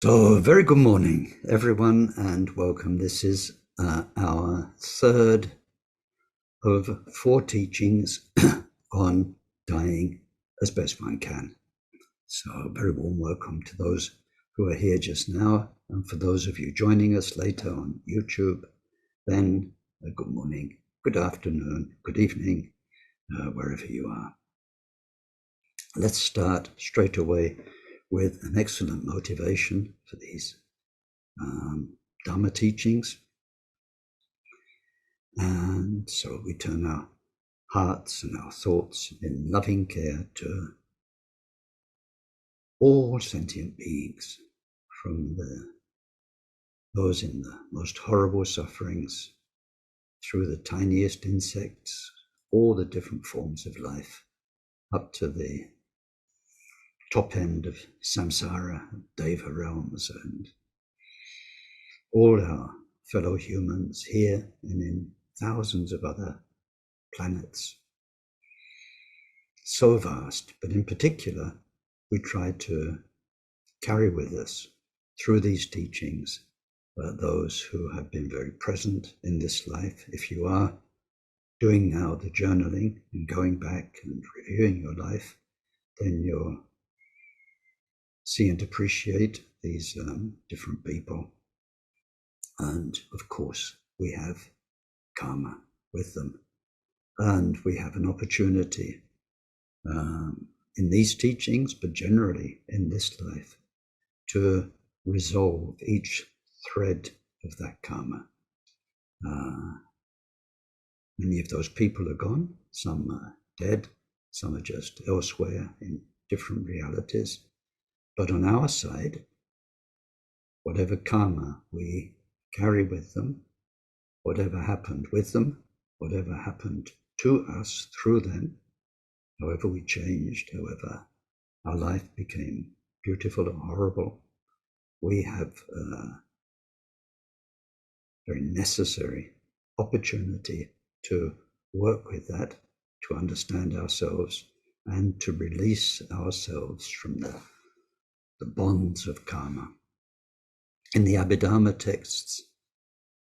So, very good morning, everyone, and welcome. This is our third of four teachings on dying as best one can. So, a very warm welcome to those who are here just now, and for those of you joining us later on YouTube, then good morning, good afternoon, good evening, wherever you are. Let's start straight away with an excellent motivation for these Dharma teachings. And so we turn our hearts and our thoughts in loving care to all sentient beings, from those in the most horrible sufferings, through the tiniest insects, all the different forms of life, up to the top end of samsara, deva realms, and all our fellow humans here and in thousands of other planets. So vast, but in particular, we try to carry with us through these teachings those who have been very present in this life. If you are doing now the journaling and going back and reviewing your life, then you'll see and appreciate these different people. And of course, we have karma with them. And we have an opportunity in these teachings, but generally in this life, to resolve each thread of that karma. Many of those people are gone, some are dead, some are just elsewhere in different realities. But on our side, whatever karma we carry with them, whatever happened with them, whatever happened to us through them, however we changed, however our life became beautiful or horrible, we have a very necessary opportunity to work with that, to understand ourselves, and to release ourselves from the bonds of karma. In the Abhidharma texts,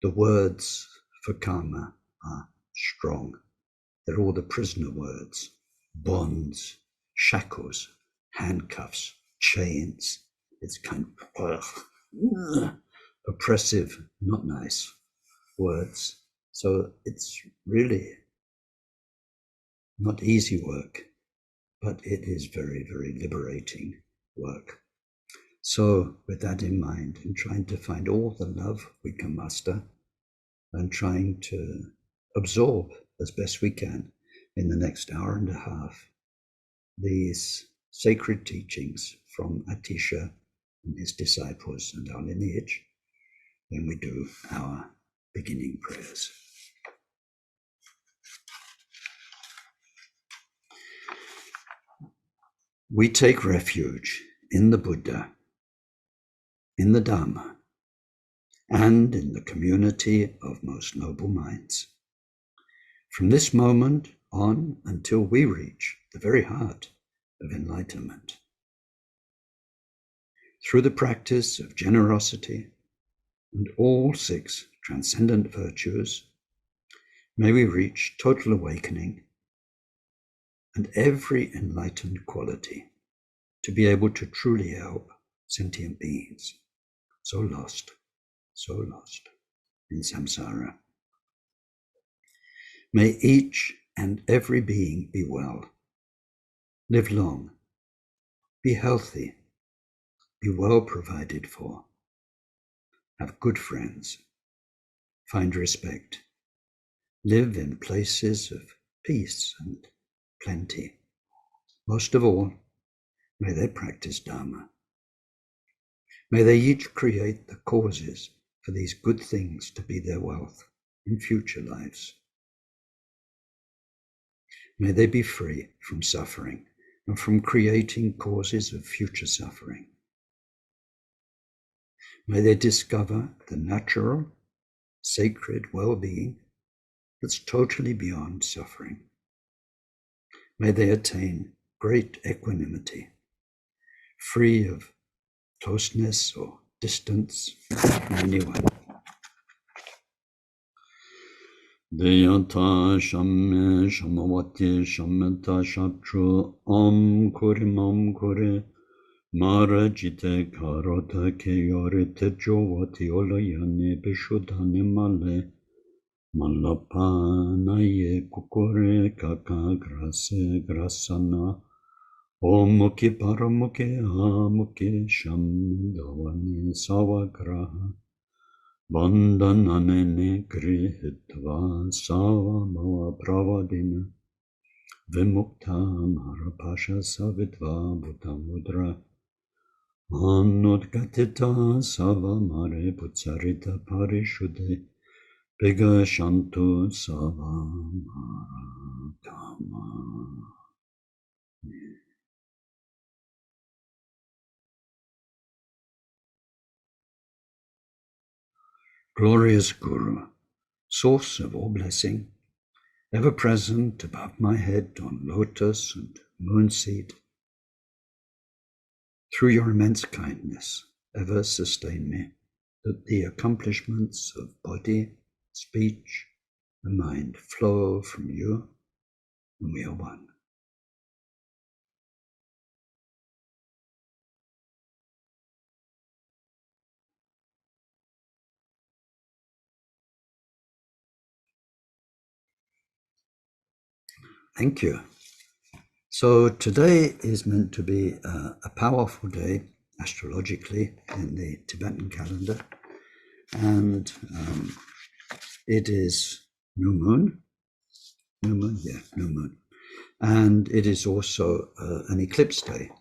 the words for karma are strong. They're all the prisoner words: bonds, shackles, handcuffs, chains. It's kind of oppressive, not nice words. So it's really not easy work, but it is very, very liberating work. So with that in mind, and trying to find all the love we can muster, and trying to absorb as best we can in the next hour and a half these sacred teachings from Atisha and his disciples and our lineage, then we do our beginning prayers. We take refuge in the Buddha, in the Dharma, and in the community of most noble minds. From this moment on until we reach the very heart of enlightenment, through the practice of generosity and all six transcendent virtues, may we reach total awakening and every enlightened quality to be able to truly help sentient beings so lost in samsara. May each and every being be well, live long, be healthy, be well provided for, have good friends, find respect, live in places of peace and plenty. Most of all, may they practice Dharma. May they each create the causes for these good things to be their wealth in future lives. May they be free from suffering and from creating causes of future suffering. May they discover the natural, sacred well-being that's totally beyond suffering. May they attain great equanimity, free of closeness or distance from anyone. Deyata shamme shamavati shammata shaptru om kuri mara jite karota ke yorite jovati olayane bishudhane male malapa ye kukure kaka grasana om mukhi paramukhi amukhi shamdavani savagraha Bandhananene grihitva savamava pravadina vimukta marapasha savitva bhutamudra anudgatita savamare putsarita parishuddhe Bigashantu savamaratama. Glorious Guru, source of all blessing, ever present above my head on lotus and moon seat, through your immense kindness, ever sustain me, that the accomplishments of body, speech, and mind flow from you, and we are one. Thank you. So today is meant to be a powerful day astrologically in the Tibetan calendar, and it is new moon, and it is also an eclipse day.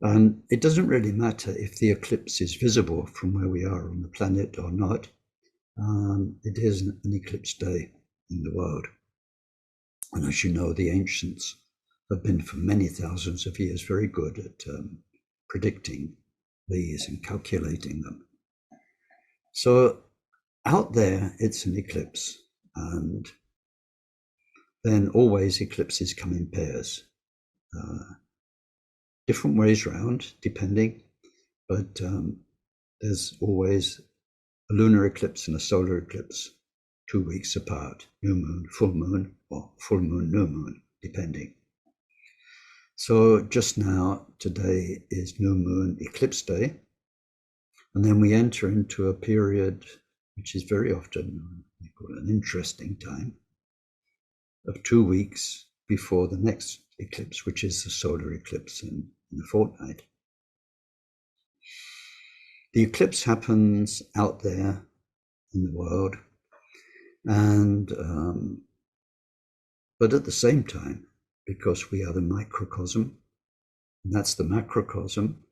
And it doesn't really matter if the eclipse is visible from where we are on the planet or not. It is an eclipse day in the world. And as you know, the ancients have been for many thousands of years very good at predicting these and calculating them. So out there, it's an eclipse, and then always eclipses come in pairs. Different ways round, depending, but there's always a lunar eclipse and a solar eclipse 2 weeks apart, new moon, full moon, or full moon, new moon, depending. So just now, today is new moon eclipse day, and then we enter into a period which is very often we call an interesting time of 2 weeks before the next eclipse, which is the solar eclipse in a fortnight. The eclipse happens out there in the world, and but at the same time, because we are the microcosm, and that's the macrocosm,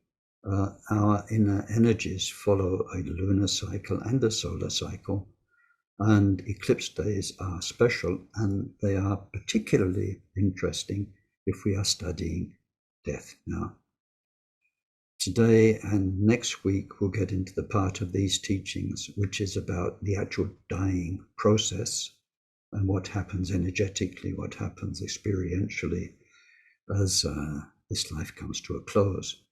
our inner energies follow a lunar cycle and a solar cycle, and eclipse days are special, and they are particularly interesting if we are studying death now. Today and next week, we'll get into the part of these teachings which is about the actual dying process and what happens energetically, what happens experientially as this life comes to a close.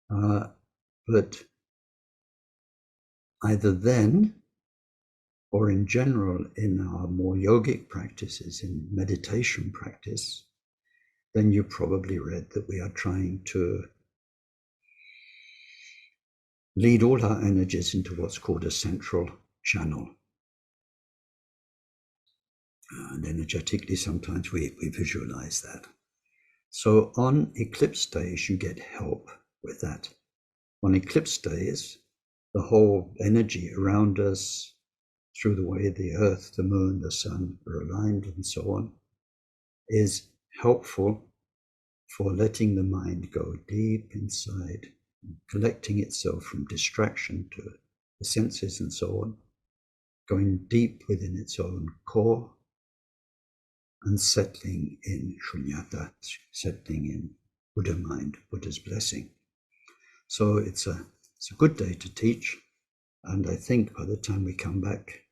But either then or in general in our more yogic practices, in meditation practice, then you probably read that we are trying to lead all our energies into what's called a central channel. And energetically, sometimes we visualize that. So on eclipse days, you get help with that. On eclipse days, the whole energy around us, through the way the earth, the moon, the sun are aligned and so on, is helpful for letting the mind go deep inside, collecting itself from distraction to the senses and so on, going deep within its own core and settling in shunyata, settling in Buddha mind, Buddha's blessing. So it's a good day to teach, and I think by the time we come back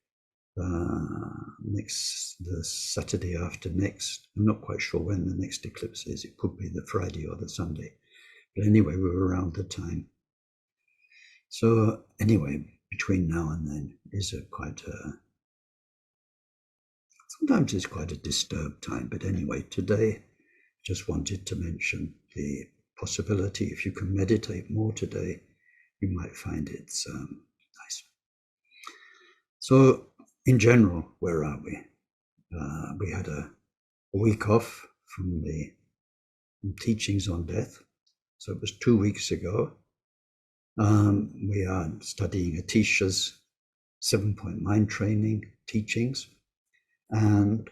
the Saturday after next, I'm not quite sure when the next eclipse is. It could be the Friday or the Sunday, but anyway, we're around the time. So anyway, between now and then is sometimes it's quite a disturbed time. But anyway, today, just wanted to mention the possibility, if you can meditate more today, you might find it's nice. So in general, where are we? We had a week off from the teachings on death. So it was 2 weeks ago. We are studying Atisha's 7-point mind training teachings. And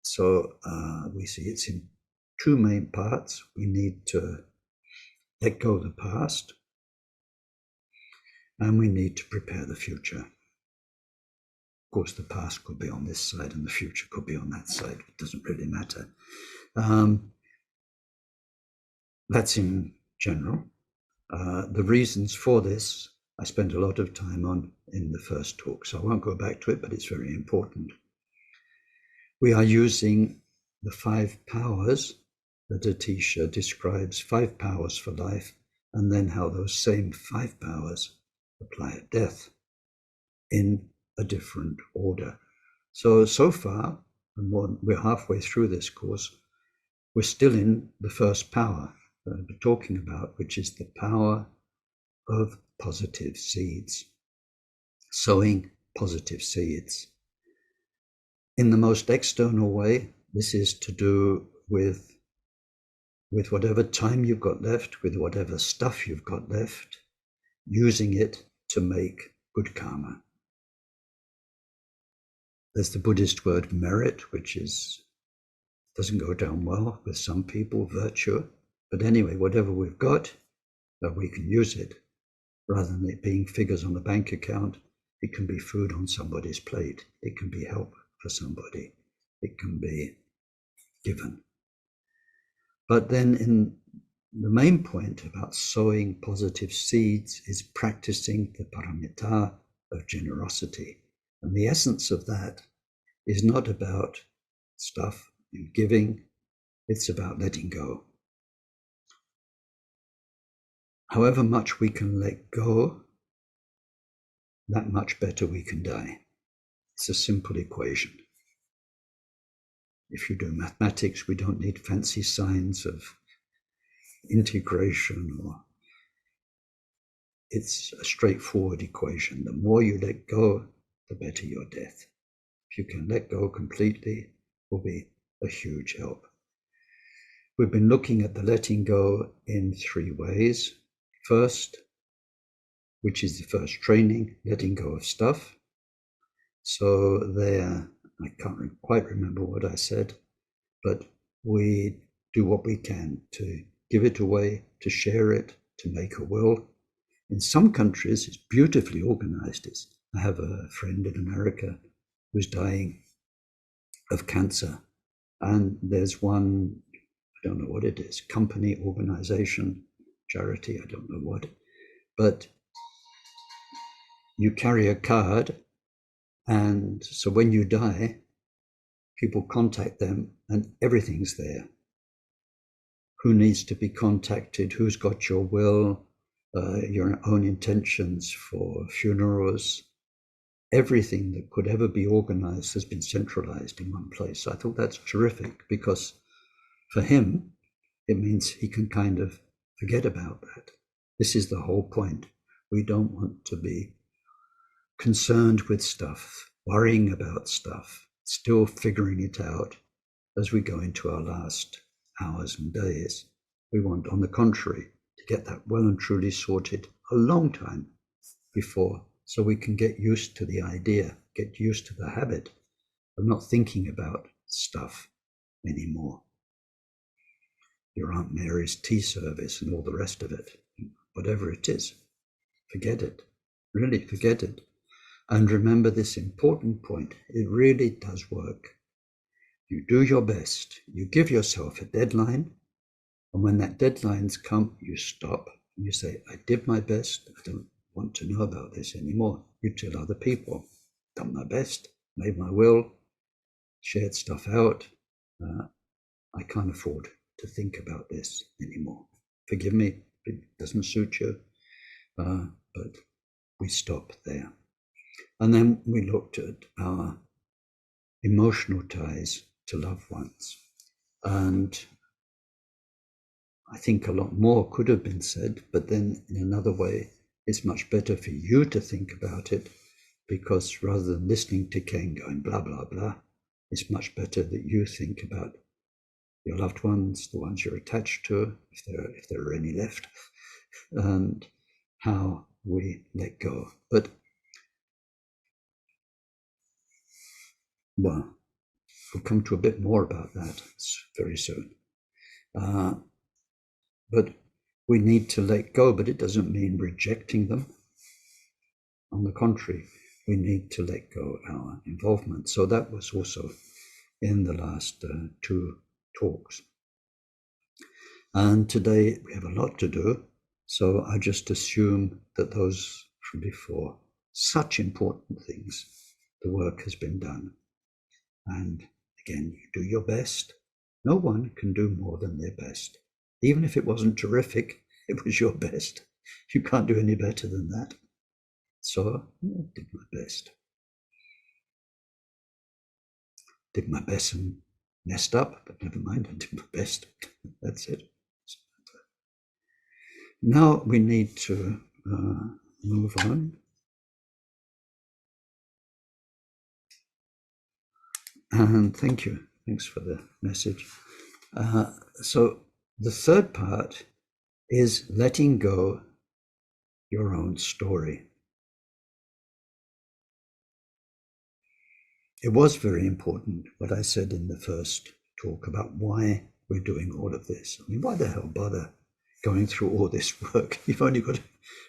so we see it's in two main parts. We need to let go of the past, and we need to prepare the future. Of course, the past could be on this side and the future could be on that side. It doesn't really matter. That's in general. The reasons for this, I spent a lot of time on in the first talk, so I won't go back to it, but it's very important. We are using the 5 powers that Atisha describes, 5 powers for life, and then how those same 5 powers apply at death in a different order. So far, and we're halfway through this course, we're still in the first power that I've been talking about, which is the power of positive seeds, sowing positive seeds. In the most external way, this is to do with whatever time you've got left, with whatever stuff you've got left, using it to make good karma. There's the Buddhist word merit, which doesn't go down well with some people, virtue. But anyway, whatever we've got, we can use it. Rather than it being figures on a bank account, it can be food on somebody's plate. It can be help for somebody. It can be given. But then in the main point about sowing positive seeds is practicing the paramita of generosity. And the essence of that is not about stuff and giving, it's about letting go. However much we can let go, that much better we can die. It's a simple equation. If you do mathematics, we don't need fancy signs of integration, or it's a straightforward equation. The more you let go, the better your death. If you can let go completely, it will be a huge help. We've been looking at the letting go in 3 ways. First, which is the first training, letting go of stuff. So there, I can't quite remember what I said, but we do what we can to give it away, to share it, to make a will. In some countries, it's beautifully organized. I have a friend in America who's dying of cancer, and there's one, I don't know what it is, company, organization, charity, I don't know what, but you carry a card, and so when you die, people contact them and everything's there. Who needs to be contacted, who's got your will, your own intentions for funerals, everything that could ever be organized has been centralized in one place. I thought that's terrific, because for him, it means he can kind of forget about that. This is the whole point. We don't want to be concerned with stuff, worrying about stuff, still figuring it out as we go into our last hours and days. We want, on the contrary, to get that well and truly sorted a long time before, so we can get used to the idea, get used to the habit of not thinking about stuff anymore. Your Aunt Mary's tea service and all the rest of it, whatever it is, forget it, really forget it. And remember this important point, it really does work. You do your best, you give yourself a deadline, and when that deadline's come, you stop and you say, I did my best, I don't want to know about this anymore. You tell other people, done my best, made my will, shared stuff out. I can't afford to think about this anymore. Forgive me, it doesn't suit you. but we stop there. And then we looked at our emotional ties to loved ones. And I think a lot more could have been said, but then in another way, it's much better for you to think about it, because rather than listening to Ken going blah, blah, blah, it's much better that you think about your loved ones, the ones you're attached to, if there are any left, and how we let go. But, well, we'll come to a bit more about that very soon. But we need to let go, but it doesn't mean rejecting them. On the contrary, we need to let go our involvement. So that was also in the last two talks. And today we have a lot to do, so I just assume that those from before, such important things, the work has been done. And again, you do your best. No one can do more than their best. Even if it wasn't terrific, it was your best. You can't do any better than that. So I did my best. Did my best and messed up, but never mind, I did my best. That's it. Now we need to move on. And thank you. Thanks for the message. So the third part is letting go your own story. It was very important what I said in the first talk about why we're doing all of this. I mean, why the hell bother going through all this work? You've only got a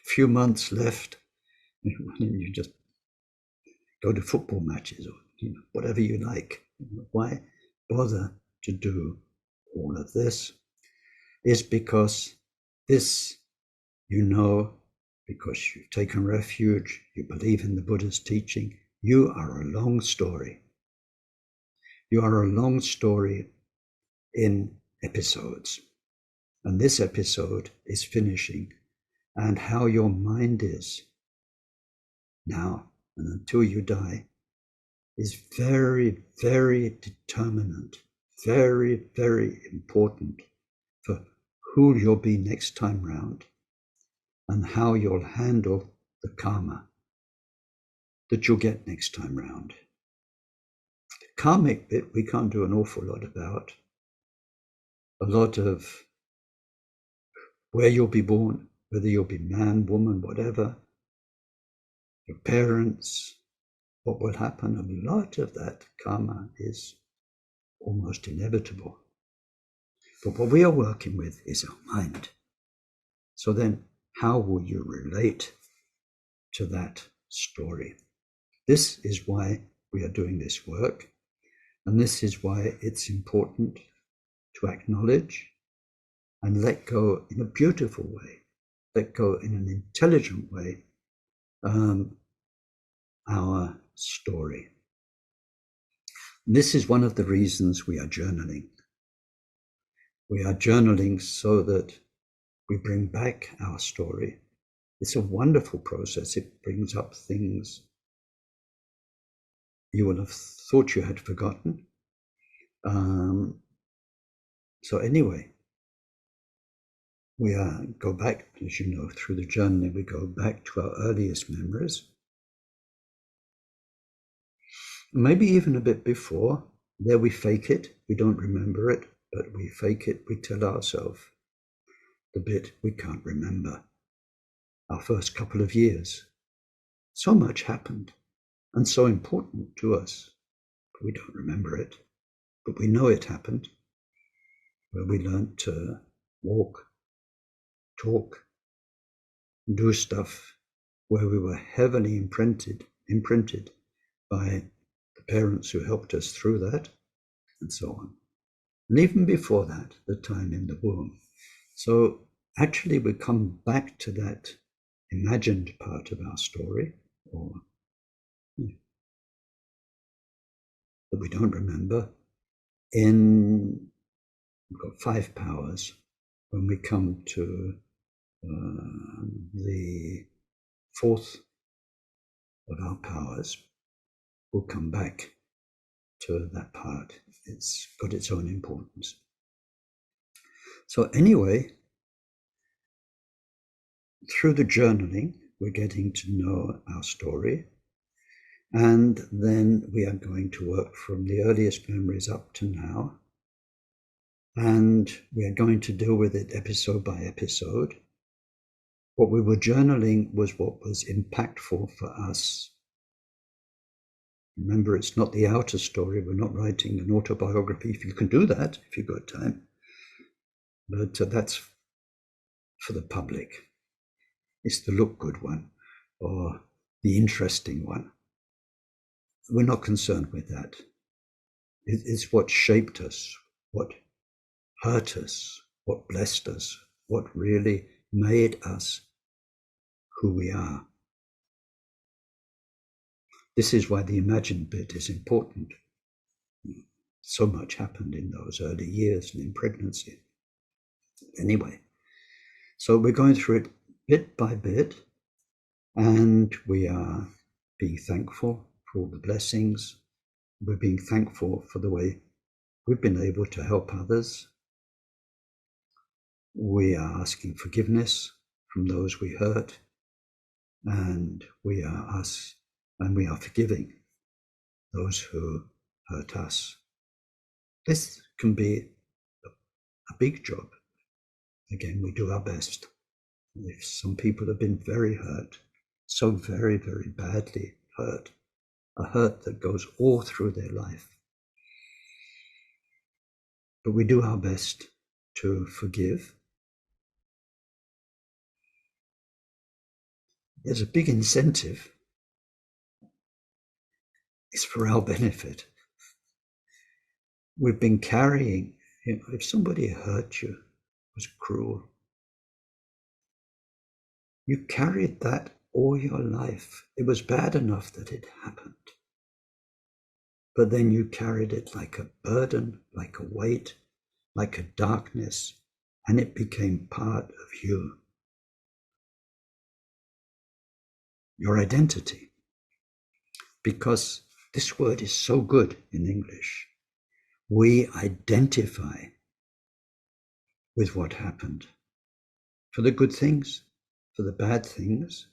few months left. You just go to football matches or whatever you like. Why bother to do all of this? Is because this, because you've taken refuge, you believe in the Buddha's teaching, you are a long story. You are a long story in episodes. And this episode is finishing. And how your mind is now and until you die is very, very determinant, very, very important for who you'll be next time round and how you'll handle the karma that you'll get next time round. The karmic bit we can't do an awful lot about. A lot of where you'll be born, whether you'll be man, woman, whatever, your parents, what will happen, a lot of that karma is almost inevitable. But what we are working with is our mind. So then, how will you relate to that story? This is why we are doing this work, and this is why it's important to acknowledge and let go in a beautiful way, let go in an intelligent way, our story. And this is one of the reasons we are journaling. We are journaling so that we bring back our story. It's a wonderful process. It brings up things you will have thought you had forgotten. So anyway, we go back, as you know, through the journaling, we go back to our earliest memories. Maybe even a bit before. There we fake it. We don't remember it, but we fake it. We tell ourselves the bit we can't remember. Our first couple of years. So much happened and so important to us, but we don't remember it. But we know it happened, where we learned to walk, talk, do stuff, where we were heavily imprinted by the parents who helped us through that, and so on. And even before that, the time in the womb. So actually we come back to that imagined part of our story, or that we don't remember. We've got 5 powers when we come to the fourth of our powers will come back to that part. It's got its own importance. So anyway, through the journaling, we're getting to know our story. And then we are going to work from the earliest memories up to now. And we are going to deal with it episode by episode. What we were journaling was what was impactful for us. Remember, it's not the outer story. We're not writing an autobiography. If you can do that, if you've got time. But that's for the public. It's the look good one or the interesting one. We're not concerned with that. It's what shaped us, what hurt us, what blessed us, what really made us who we are. This is why the imagined bit is important. So much happened in those early years and in pregnancy. Anyway, so we're going through it bit by bit, and we are being thankful for all the blessings. We're being thankful for the way we've been able to help others. We are asking forgiveness from those we hurt, and we are forgiving those who hurt us. This can be a big job. Again, we do our best. If some people have been very hurt, so very, very badly hurt, a hurt that goes all through their life. But we do our best to forgive. There's a big incentive. It's for our benefit. We've been carrying, if somebody hurt you, was cruel, you carried that all your life. It was bad enough that it happened. But then you carried it like a burden, like a weight, like a darkness, and it became part of you. Your identity. Because this word is so good in English. We identify with what happened. For the good things, for the bad things,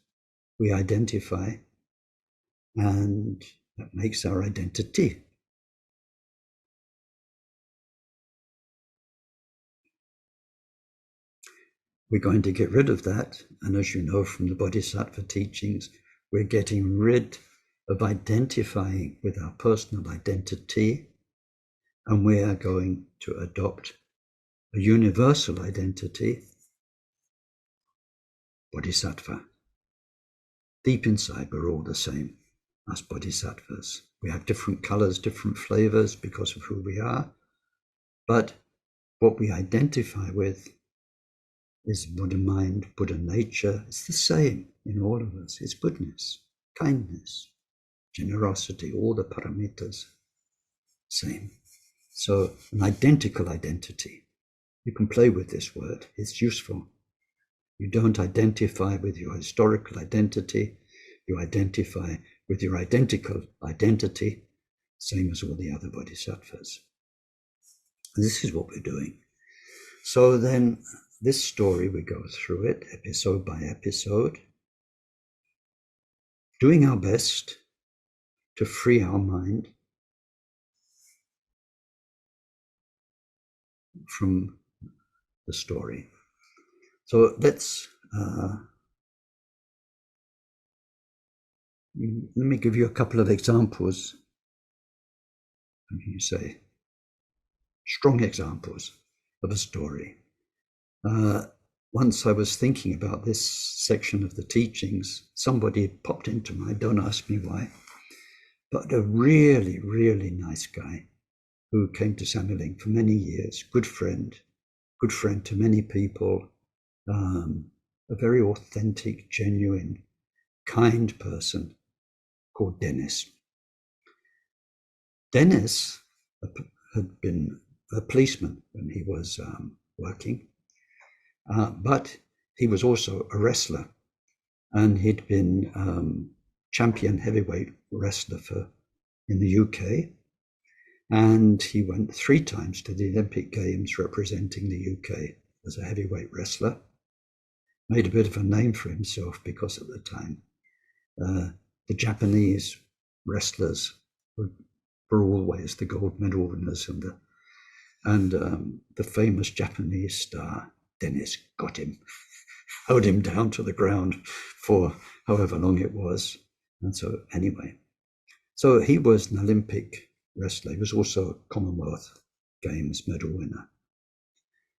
we identify, and that makes our identity. We're going to get rid of that, and as you know from the Bodhisattva teachings, we're getting rid of identifying with our personal identity, and we are going to adopt a universal identity, Bodhisattva. Deep inside, we're all the same as Bodhisattvas. We have different colors, different flavors because of who we are, but what we identify with is Buddha mind, Buddha nature. It's the same in all of us. It's goodness, kindness, generosity, all the paramitas, same. So an identical identity. You can play with this word. It's useful. You don't identify with your historical identity. You identify with your identical identity, same as all the other bodhisattvas. And this is what we're doing. So then this story, we go through it episode by episode, doing our best to free our mind from the story. So let's, let me give you a couple of examples. You say, strong examples of a story. Once I was thinking about this section of the teachings, somebody popped into mind, don't ask me why, but a really, really nice guy who came to Samiling for many years, good friend to many people, a very authentic, genuine, kind person called Dennis. Dennis had been a policeman when he was working, but he was also a wrestler. and he'd been champion heavyweight wrestler in the UK, and he went 3 times to the Olympic Games representing the UK as a heavyweight wrestler. Made a bit of a name for himself because at the time the Japanese wrestlers were always the gold medal winners, and the famous Japanese star Dennis got him, held him down to the ground for however long it was. And so anyway, so he was an Olympic wrestler. He was also a Commonwealth Games medal winner.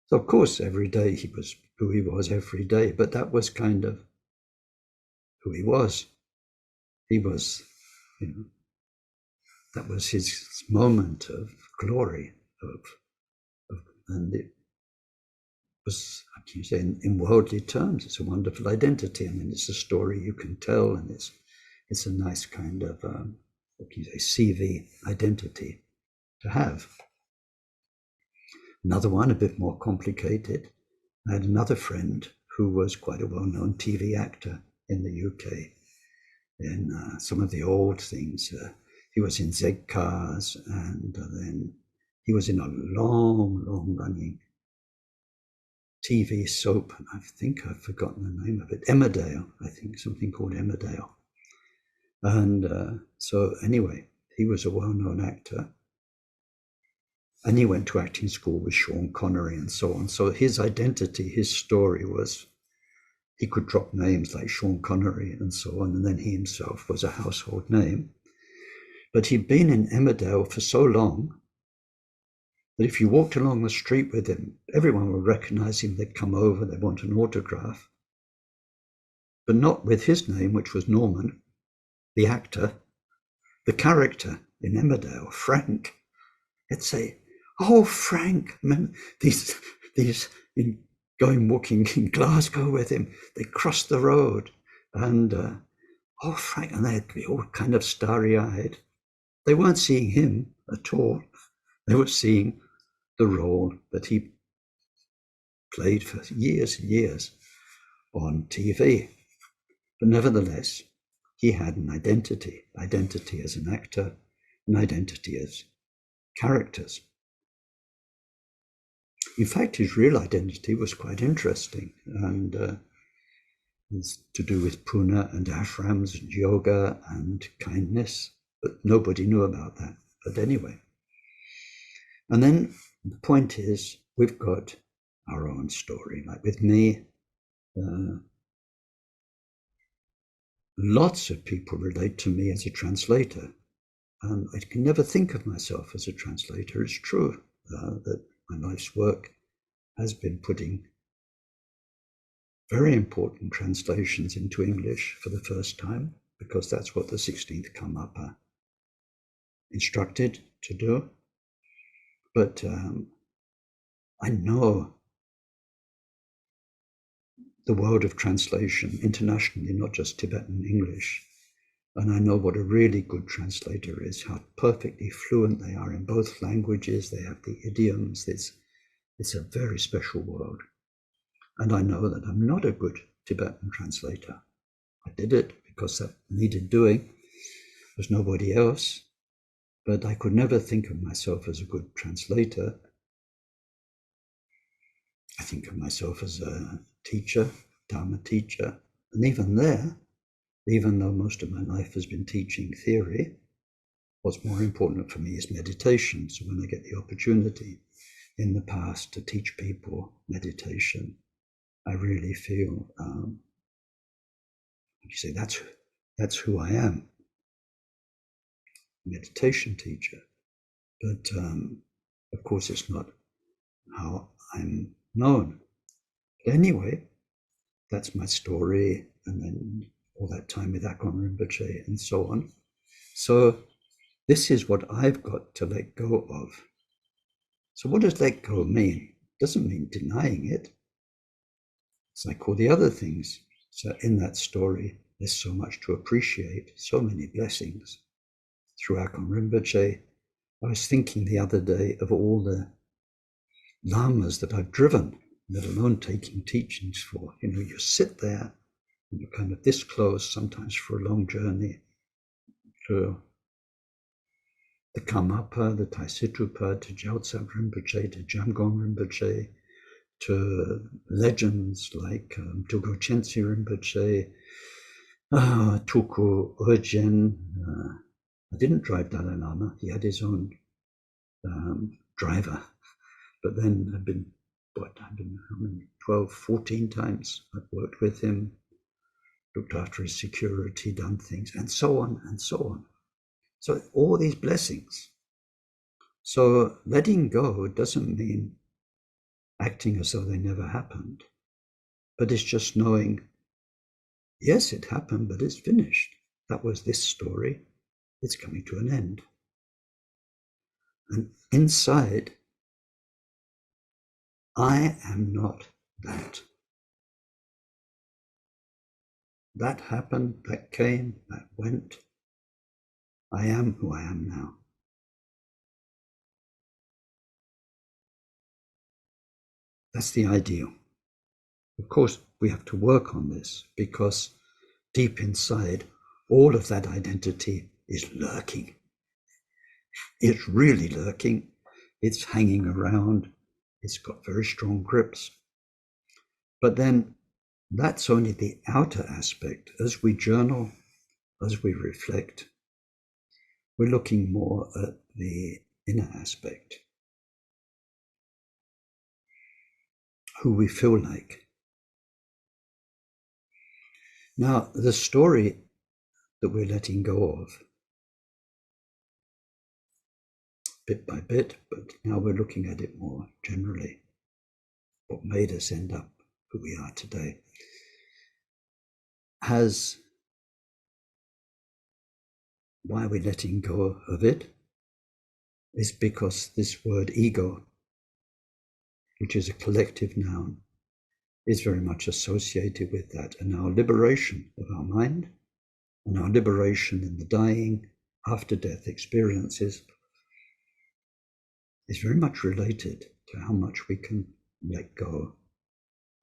So of course, every day he was who he was every day, but that was kind of who he was. He was, that was his moment of glory, and it was, like you say, in worldly terms, it's a wonderful identity. I mean, it's a story you can tell, and it's a nice kind of, what can you say, CV identity to have. Another one, a bit more complicated. I had another friend who was quite a well-known TV actor in the UK. In some of the old things, he was in Z Cars, and then he was in a long-running TV soap, and I think I've forgotten the name of it. Emmerdale, I think, something called Emmerdale. And so anyway, he was a well-known actor. And he went to acting school with Sean Connery and so on. So his identity, his story was he could drop names like Sean Connery and so on, and then he himself was a household name. But he'd been in Emmerdale for so long that if you walked along the street with him, everyone would recognize him. They'd come over, they'd want an autograph. But not with his name, which was Norman, the actor. The character in Emmerdale, Frank, they'd say, "Oh, Frank," these walking in Glasgow with him, they crossed the road, and "Oh, Frank," and they'd be all kind of starry-eyed. They weren't seeing him at all. They were seeing the role that he played for years and years on TV. But nevertheless, he had an identity as an actor, an identity as characters. In fact, his real identity was quite interesting, and it's to do with Pune and ashrams and yoga and kindness, but nobody knew about that. But anyway. And then the point is, we've got our own story. Like with me, lots of people relate to me as a translator. I can never think of myself as a translator. It's true that my life's work has been putting very important translations into English for the first time, because that's what the 16th Karmapa instructed to do. But I know the world of translation internationally, not just Tibetan English. And I know what a really good translator is, how perfectly fluent they are in both languages. They have the idioms. It's a very special world. And I know that I'm not a good Tibetan translator. I did it because that needed doing. There's nobody else. But I could never think of myself as a good translator. I think of myself as a teacher, Dharma teacher. And even there, even though most of my life has been teaching theory, what's more important for me is meditation. So when I get the opportunity in the past to teach people meditation, I really feel, you say, that's who I am, meditation teacher. But of course, it's not how I'm known. But anyway, that's my story, and then all that time with Akon Rinpoche and so on. So this is what I've got to let go of. So what does let go mean? It doesn't mean denying it. It's like all the other things. So in that story, there's so much to appreciate, so many blessings. Through Akon Rinpoche, I was thinking the other day of all the lamas that I've driven, let alone taking teachings for. You sit there kind of this close, sometimes for a long journey, to the Karmapa, the Taisitrupa, to Gyaltsab Rinpoche, to Jamgon Rinpoche, to legends like Tulku Chensi Rinpoche, Tulku Urgyen. I didn't drive Dalai Lama. He had his own driver. But then I've been how many, 12, 14 times I've worked with him, looked after his security, done things, and so on and so on. So all these blessings. So letting go doesn't mean acting as though they never happened, but it's just knowing, yes, it happened, but it's finished. That was this story. It's coming to an end. And inside, I am not that. That happened, that came, that went. I am who I am now. That's the ideal. Of course, we have to work on this because deep inside, all of that identity is lurking. It's really lurking. It's hanging around. It's got very strong grips. But then that's only the outer aspect. As we journal, as we reflect, we're looking more at the inner aspect. Who we feel like. Now, the story that we're letting go of, bit by bit, but now we're looking at it more generally. What made us end up who we are today has, why we're letting go of it is because this word ego, which is a collective noun, is very much associated with that. And our liberation of our mind and our liberation in the dying, after death experiences is very much related to how much we can let go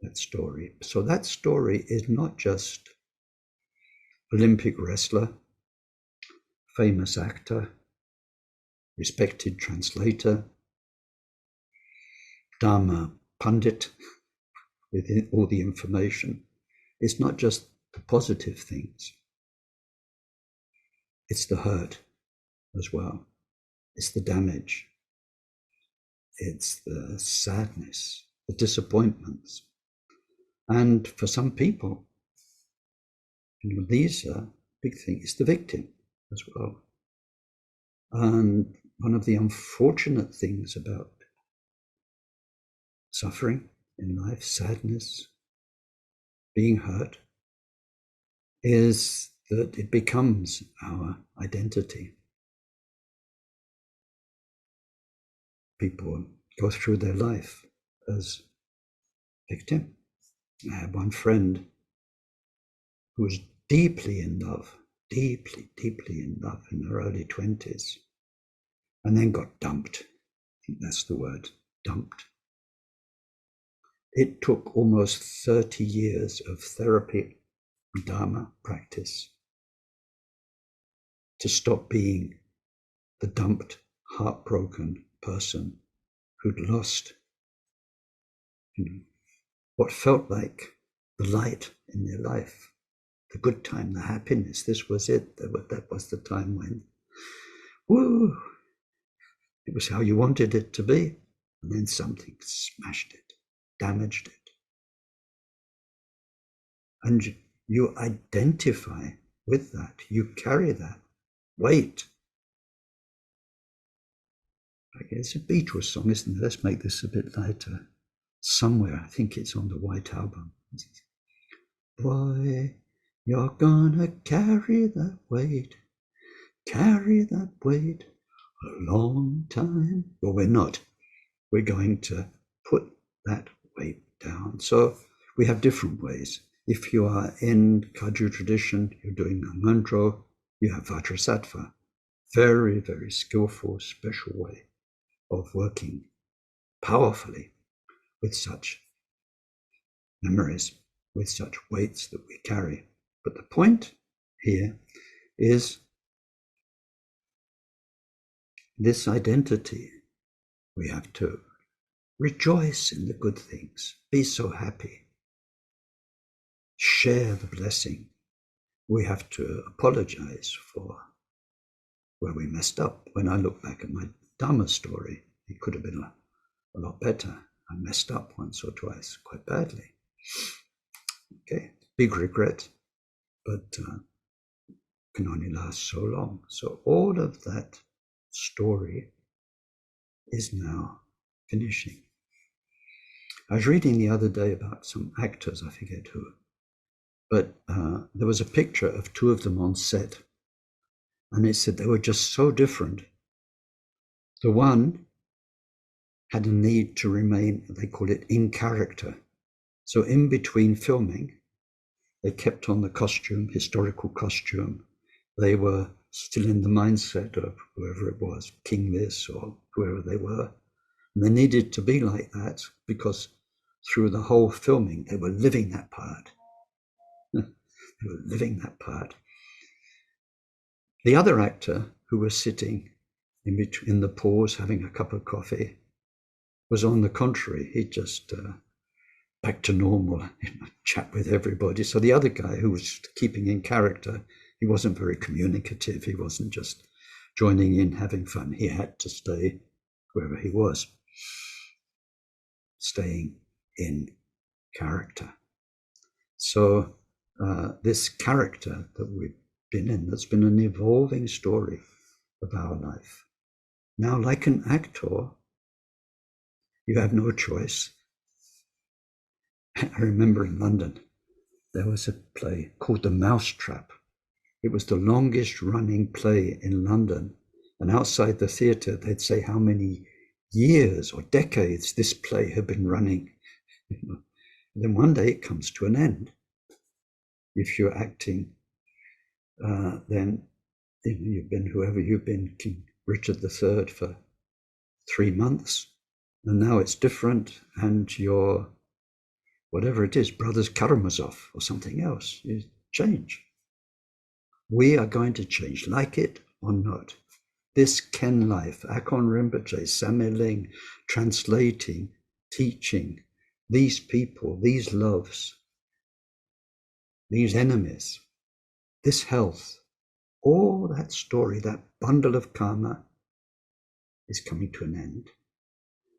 that story. So that story is not just Olympic wrestler, famous actor, respected translator, Dharma pundit with all the information. It's not just the positive things. It's the hurt as well. It's the damage. It's the sadness, the disappointments. And for some people, these are big things. It's the victim as well. And one of the unfortunate things about suffering in life, sadness, being hurt, is that it becomes our identity. People go through their life as victim. I had one friend who was deeply in love, deeply in love in her early 20s, and then got dumped. I think that's the word, dumped. It took almost 30 years of therapy, Dharma practice, to stop being the dumped, heartbroken person who'd lost what felt like the light in their life, the good time, the happiness. This was it. That was the time when, woo, it was how you wanted it to be. And then something smashed it, damaged it. And you identify with that. You carry that weight. It's a Beatles song, isn't it? Let's make this a bit lighter. Somewhere, I think it's on the White Album. Boy, you're gonna carry that weight a long time. Well, we're not. We're going to put that weight down. So we have different ways. If you are in Kagyu tradition, you're doing a mantra, you have Vajrasattva. Very, very skillful, special way of working powerfully with such memories, with such weights that we carry. But the point here is this identity. We have to rejoice in the good things, be so happy, share the blessing. We have to apologize for where we messed up. When I look back at my Dharma story, it could have been a lot better. I messed up once or twice, quite badly. Okay, big regret, but can only last so long. So all of that story is now finishing. I was reading the other day about some actors, I forget who, but there was a picture of two of them on set, and it said they were just so different. The one had a need to remain, they call it, in character. So in between filming, they kept on the costume, historical costume. They were still in the mindset of whoever it was, king this or whoever they were. And they needed to be like that because through the whole filming, they were living that part. They were living that part. The other actor who was sitting in between the pause, having a cup of coffee, was on the contrary. He just back to normal, chat with everybody. So the other guy who was keeping in character, he wasn't very communicative. He wasn't just joining in, having fun. He had to stay wherever he was, staying in character. So this character that we've been in, that's been an evolving story of our life. Now, like an actor, you have no choice. I remember in London, there was a play called The Mousetrap. It was the longest running play in London. And outside the theatre, they'd say how many years or decades this play had been running. And then one day it comes to an end. If you're acting, then you've been whoever you've been, King Richard III for 3 months. And now it's different, and you're whatever it is, Brothers Karamazov or something else. You change. We are going to change, like it or not. This Ken life, Akon Rinpoche, Sameling, translating, teaching, these people, these loves, these enemies, this health, all that story, that bundle of karma is coming to an end.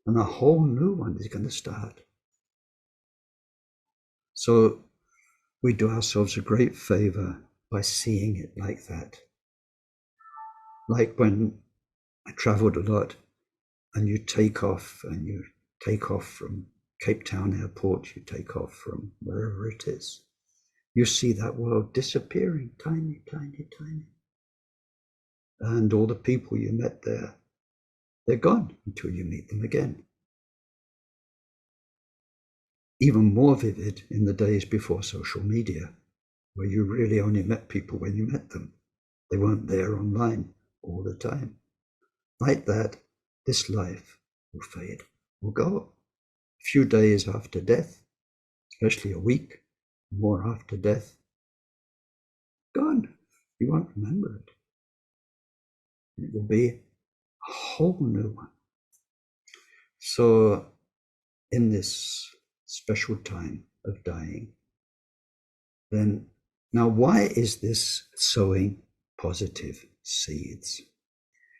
And a whole new one is going to start. So we do ourselves a great favor by seeing it like that. Like when I traveled a lot and you take off from Cape Town airport, you take off from wherever it is. You see that world disappearing, tiny, tiny, tiny. And all the people you met there, they're gone until you meet them again. Even more vivid in the days before social media, where you really only met people when you met them. They weren't there online all the time. Like that, this life will fade, will go. A few days after death, especially a week, more after death, gone. You won't remember it. It will be a whole new one. So in this special time of dying, then now why is this sowing positive seeds?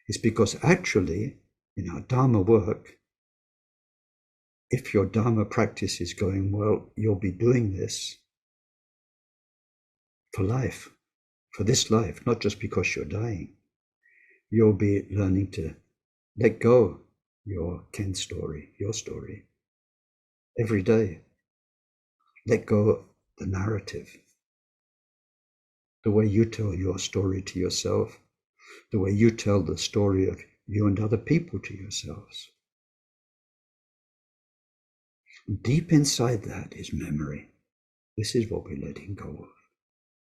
It's because actually in our Dharma work, if your Dharma practice is going well, you'll be doing this for life, for this life, not just because you're dying. You'll be learning to let go your Ken story, your story, every day. Let go the narrative, the way you tell your story to yourself, the way you tell the story of you and other people to yourselves. Deep inside that is memory. This is what we're letting go of.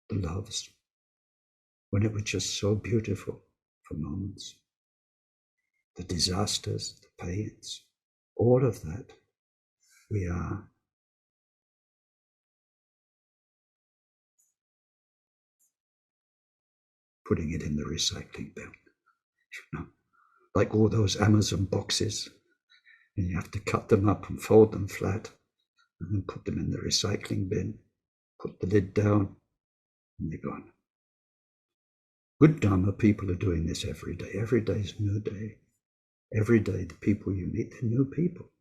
The loves, when it was just so beautiful for moments. The disasters, the pains, all of that, we are putting it in the recycling bin. You know, like all those Amazon boxes, and you have to cut them up and fold them flat and then put them in the recycling bin, put the lid down, and they're gone. Good Dharma people are doing this every day. Every day is a new day. Every day the people you meet, they're new people.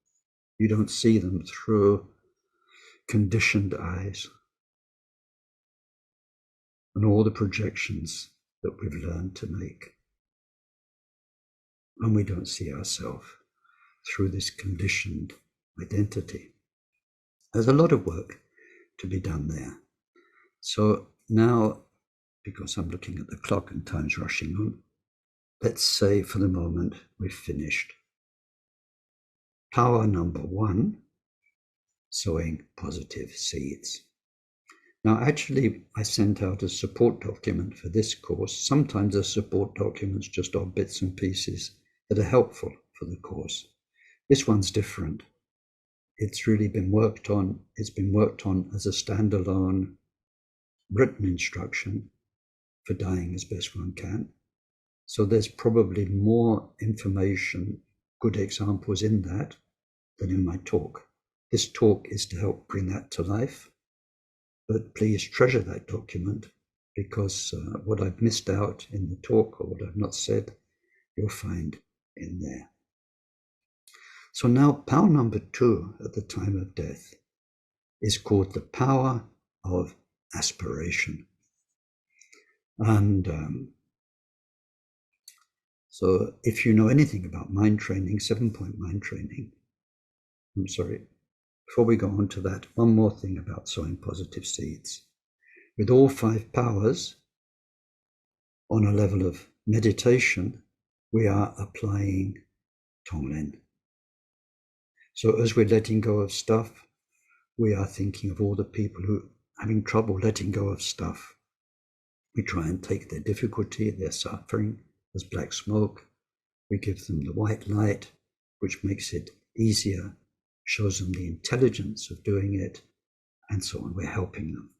You don't see them through conditioned eyes and all the projections that we've learned to make. And we don't see ourselves through this conditioned identity. There's a lot of work to be done there. So now, because I'm looking at the clock and time's rushing on, let's say for the moment we've finished power number 1, sowing positive seeds. Now, actually, I sent out a support document for this course. Sometimes the support documents just are bits and pieces that are helpful for the course. This one's different. It's really been worked on. It's been worked on as a standalone written instruction for dying as best one can. So there's probably more information, good examples in that than in my talk. This talk is to help bring that to life. But please treasure that document, because what I've missed out in the talk or what I've not said, you'll find in there. So now power number 2 at the time of death is called the power of aspiration. And so if you know anything about mind training, 7-point mind training, before we go on to that, one more thing about sowing positive seeds. With all 5 powers, on a level of meditation, we are applying Tonglen. So as we're letting go of stuff, we are thinking of all the people who are having trouble letting go of stuff. We try and take their difficulty, their suffering as black smoke. We give them the white light, which makes it easier, shows them the intelligence of doing it, and so on. We're helping them.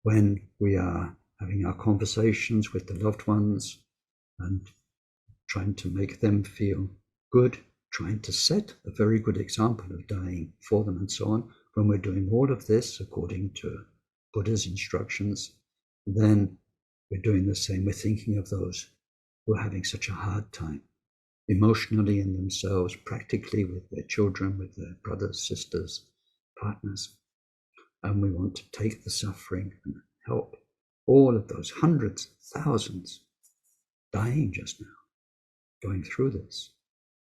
When we are having our conversations with the loved ones and trying to make them feel good, trying to set a very good example of dying for them and so on, when we're doing all of this according to Buddha's instructions, then we're doing the same. We're thinking of those who are having such a hard time, emotionally in themselves, practically with their children, with their brothers, sisters, partners. And we want to take the suffering and help all of those hundreds, thousands dying just now, going through this.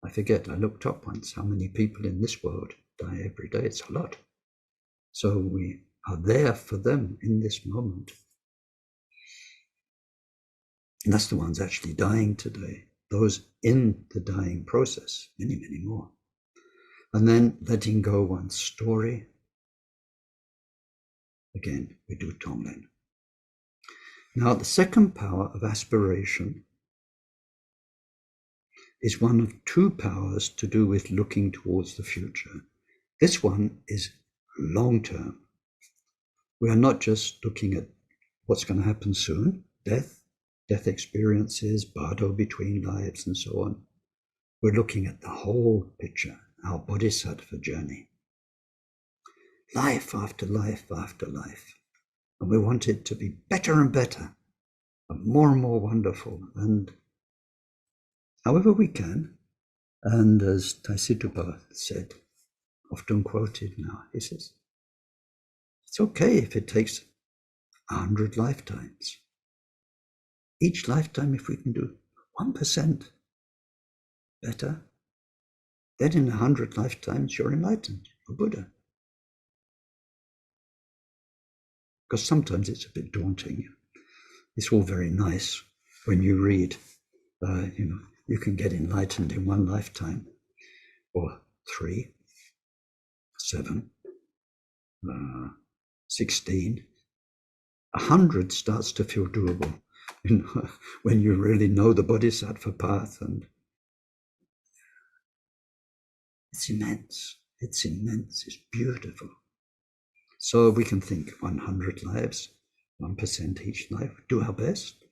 I forget, I looked up once how many people in this world die every day. It's a lot. So we are there for them in this moment. And that's the ones actually dying today, those in the dying process, many, many more. And then letting go one's story. Again, we do Tonglen. Now, the second power of aspiration is one of 2 powers to do with looking towards the future. This one is long-term. We are not just looking at what's going to happen soon, death experiences, bardo between lives, and so on. We're looking at the whole picture, our bodhisattva journey. Life after life after life. And we want it to be better and better, and more wonderful, and however we can. And as Taisitupa said, often quoted now, he says, it's okay if it takes 100 lifetimes. Each lifetime, if we can do 1% better, then in 100 lifetimes you're enlightened, you're Buddha. Because sometimes it's a bit daunting. It's all very nice when you read, you can get enlightened in 1 lifetime, or 3, 7, 16. 100 starts to feel doable, when you really know the bodhisattva path, and it's immense, it's beautiful. So we can think 100 lives, 1% each life, do our best,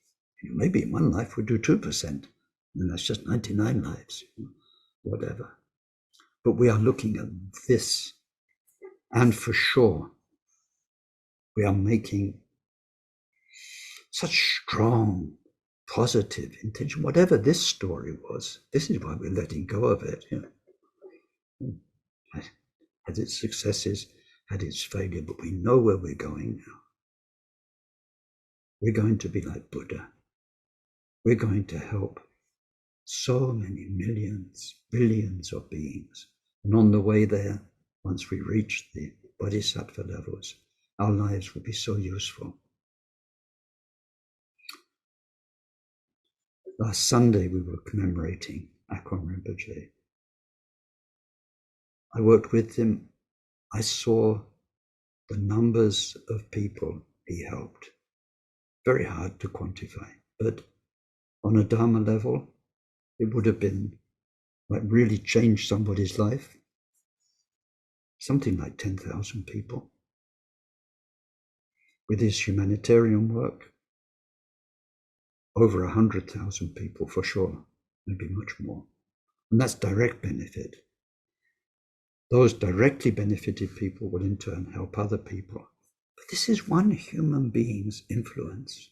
Maybe in one life we'll do 2%, and that's just 99 lives, whatever. But we are looking at this, and for sure, we are making such strong, positive intention. Whatever this story was, this is why we're letting go of it. Had its successes, had its failure, but we know where we're going now. We're going to be like Buddha. We're going to help so many millions, billions of beings. And on the way there, once we reach the bodhisattva levels, our lives will be so useful. Last Sunday, we were commemorating Akron Rinpoche. I worked with him. I saw the numbers of people he helped. Very hard to quantify, but on a Dharma level, it would have been like really changed somebody's life. Something like 10,000 people. With his humanitarian work, over 100,000 people for sure, maybe much more. And that's direct benefit. Those directly benefited people will in turn help other people. But this is one human being's influence.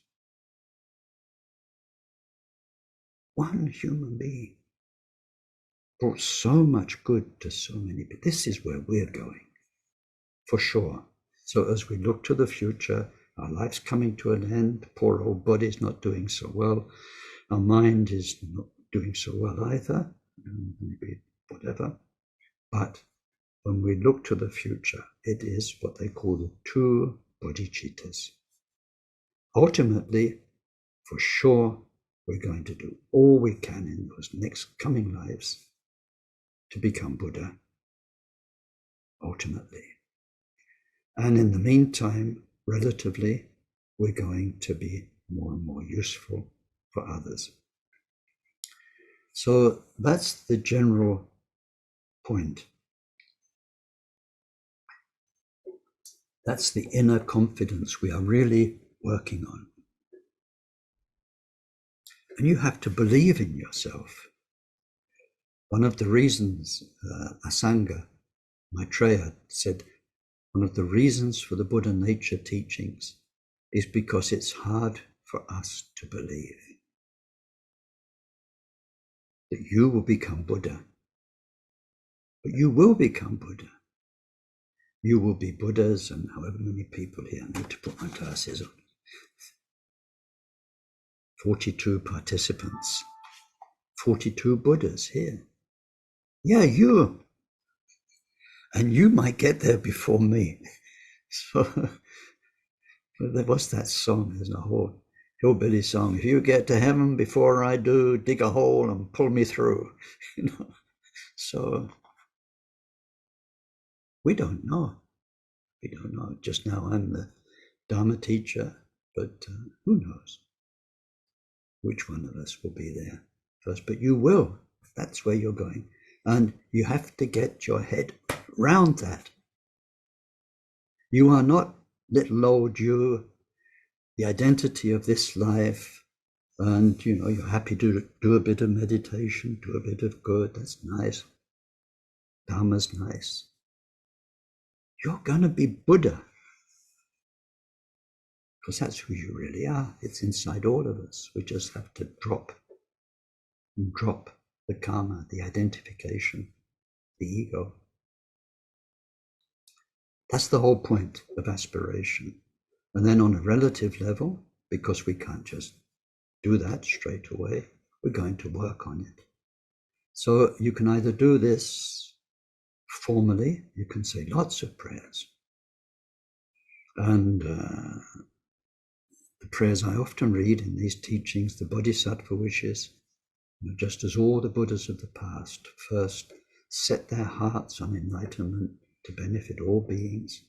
One human being brought so much good to so many people. This is where we're going, for sure. So as we look to the future, our life's coming to an end, poor old body's not doing so well, our mind is not doing so well either, maybe whatever. But when we look to the future, it is what they call the two bodhicittas. Ultimately, for sure, we're going to do all we can in those next coming lives to become Buddha, ultimately. And in the meantime, relatively, we're going to be more and more useful for others. So that's the general point. That's the inner confidence we are really working on. And you have to believe in yourself. One of the reasons, Asanga Maitreya said, one of the reasons for the Buddha nature teachings is because it's hard for us to believe that you will become Buddha. But you will become Buddha. You will be Buddhas, and however many people here, I need to put my glasses on. 42 participants, 42 Buddhas here. Yeah, you. And you might get there before me. So there was that song, there's a whole hillbilly song. If you get to heaven before I do, dig a hole and pull me through. So we don't know. We don't know. Just now I'm the Dharma teacher, but who knows which one of us will be there first. But you will. That's where you're going. And you have to get your head round that. You are not little old you, the identity of this life, and you're happy to do a bit of meditation, do a bit of good. That's nice. Dharma's nice. You're going to be Buddha, because that's who you really are. It's inside all of us. We just have to drop the karma, the identification, the ego. That's the whole point of aspiration. And then on a relative level, because we can't just do that straight away, we're going to work on it. So you can either do this formally, you can say lots of prayers. And the prayers I often read in these teachings, the Bodhisattva wishes, just as all the Buddhas of the past first set their hearts on enlightenment to benefit all beings,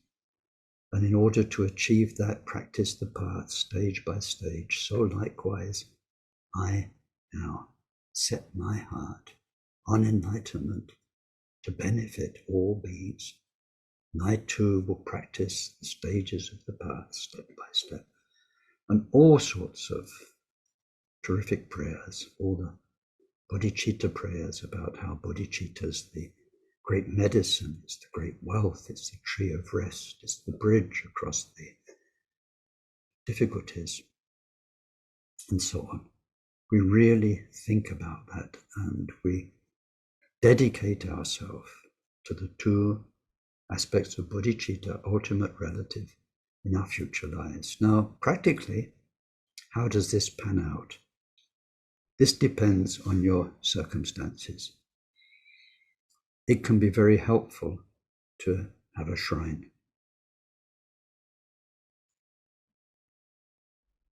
and in order to achieve that, practice the path stage by stage. So likewise, I now set my heart on enlightenment to benefit all beings. And I too will practice the stages of the path step by step. And all sorts of terrific prayers, all the bodhicitta prayers about how bodhicitta is the great medicine, it's the great wealth, it's the tree of rest, it's the bridge across the difficulties, and so on. We really think about that, and we dedicate ourselves to the two aspects of bodhicitta, ultimate relative, in our future lives. Now, practically, how does this pan out? This depends on your circumstances. It can be very helpful to have a shrine.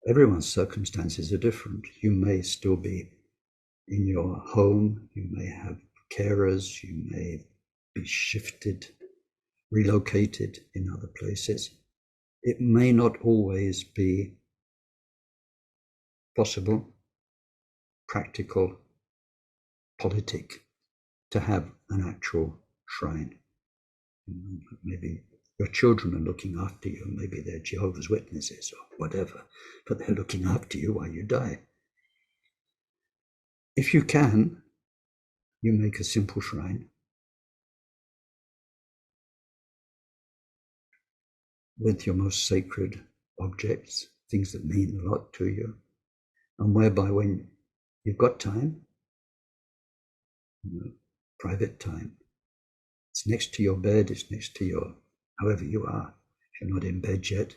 Everyone's circumstances are different. You may still be in your home, you may have carers, you may be shifted, relocated in other places. It may not always be possible, practical, politic to have an actual shrine. Maybe your children are looking after you, maybe they're Jehovah's Witnesses or whatever, but they're looking after you while you die. If you can, you make a simple shrine with your most sacred objects, things that mean a lot to you, and whereby when you've got time, private time, it's next to your bed, it's next to your, however you are. If you're not in bed yet,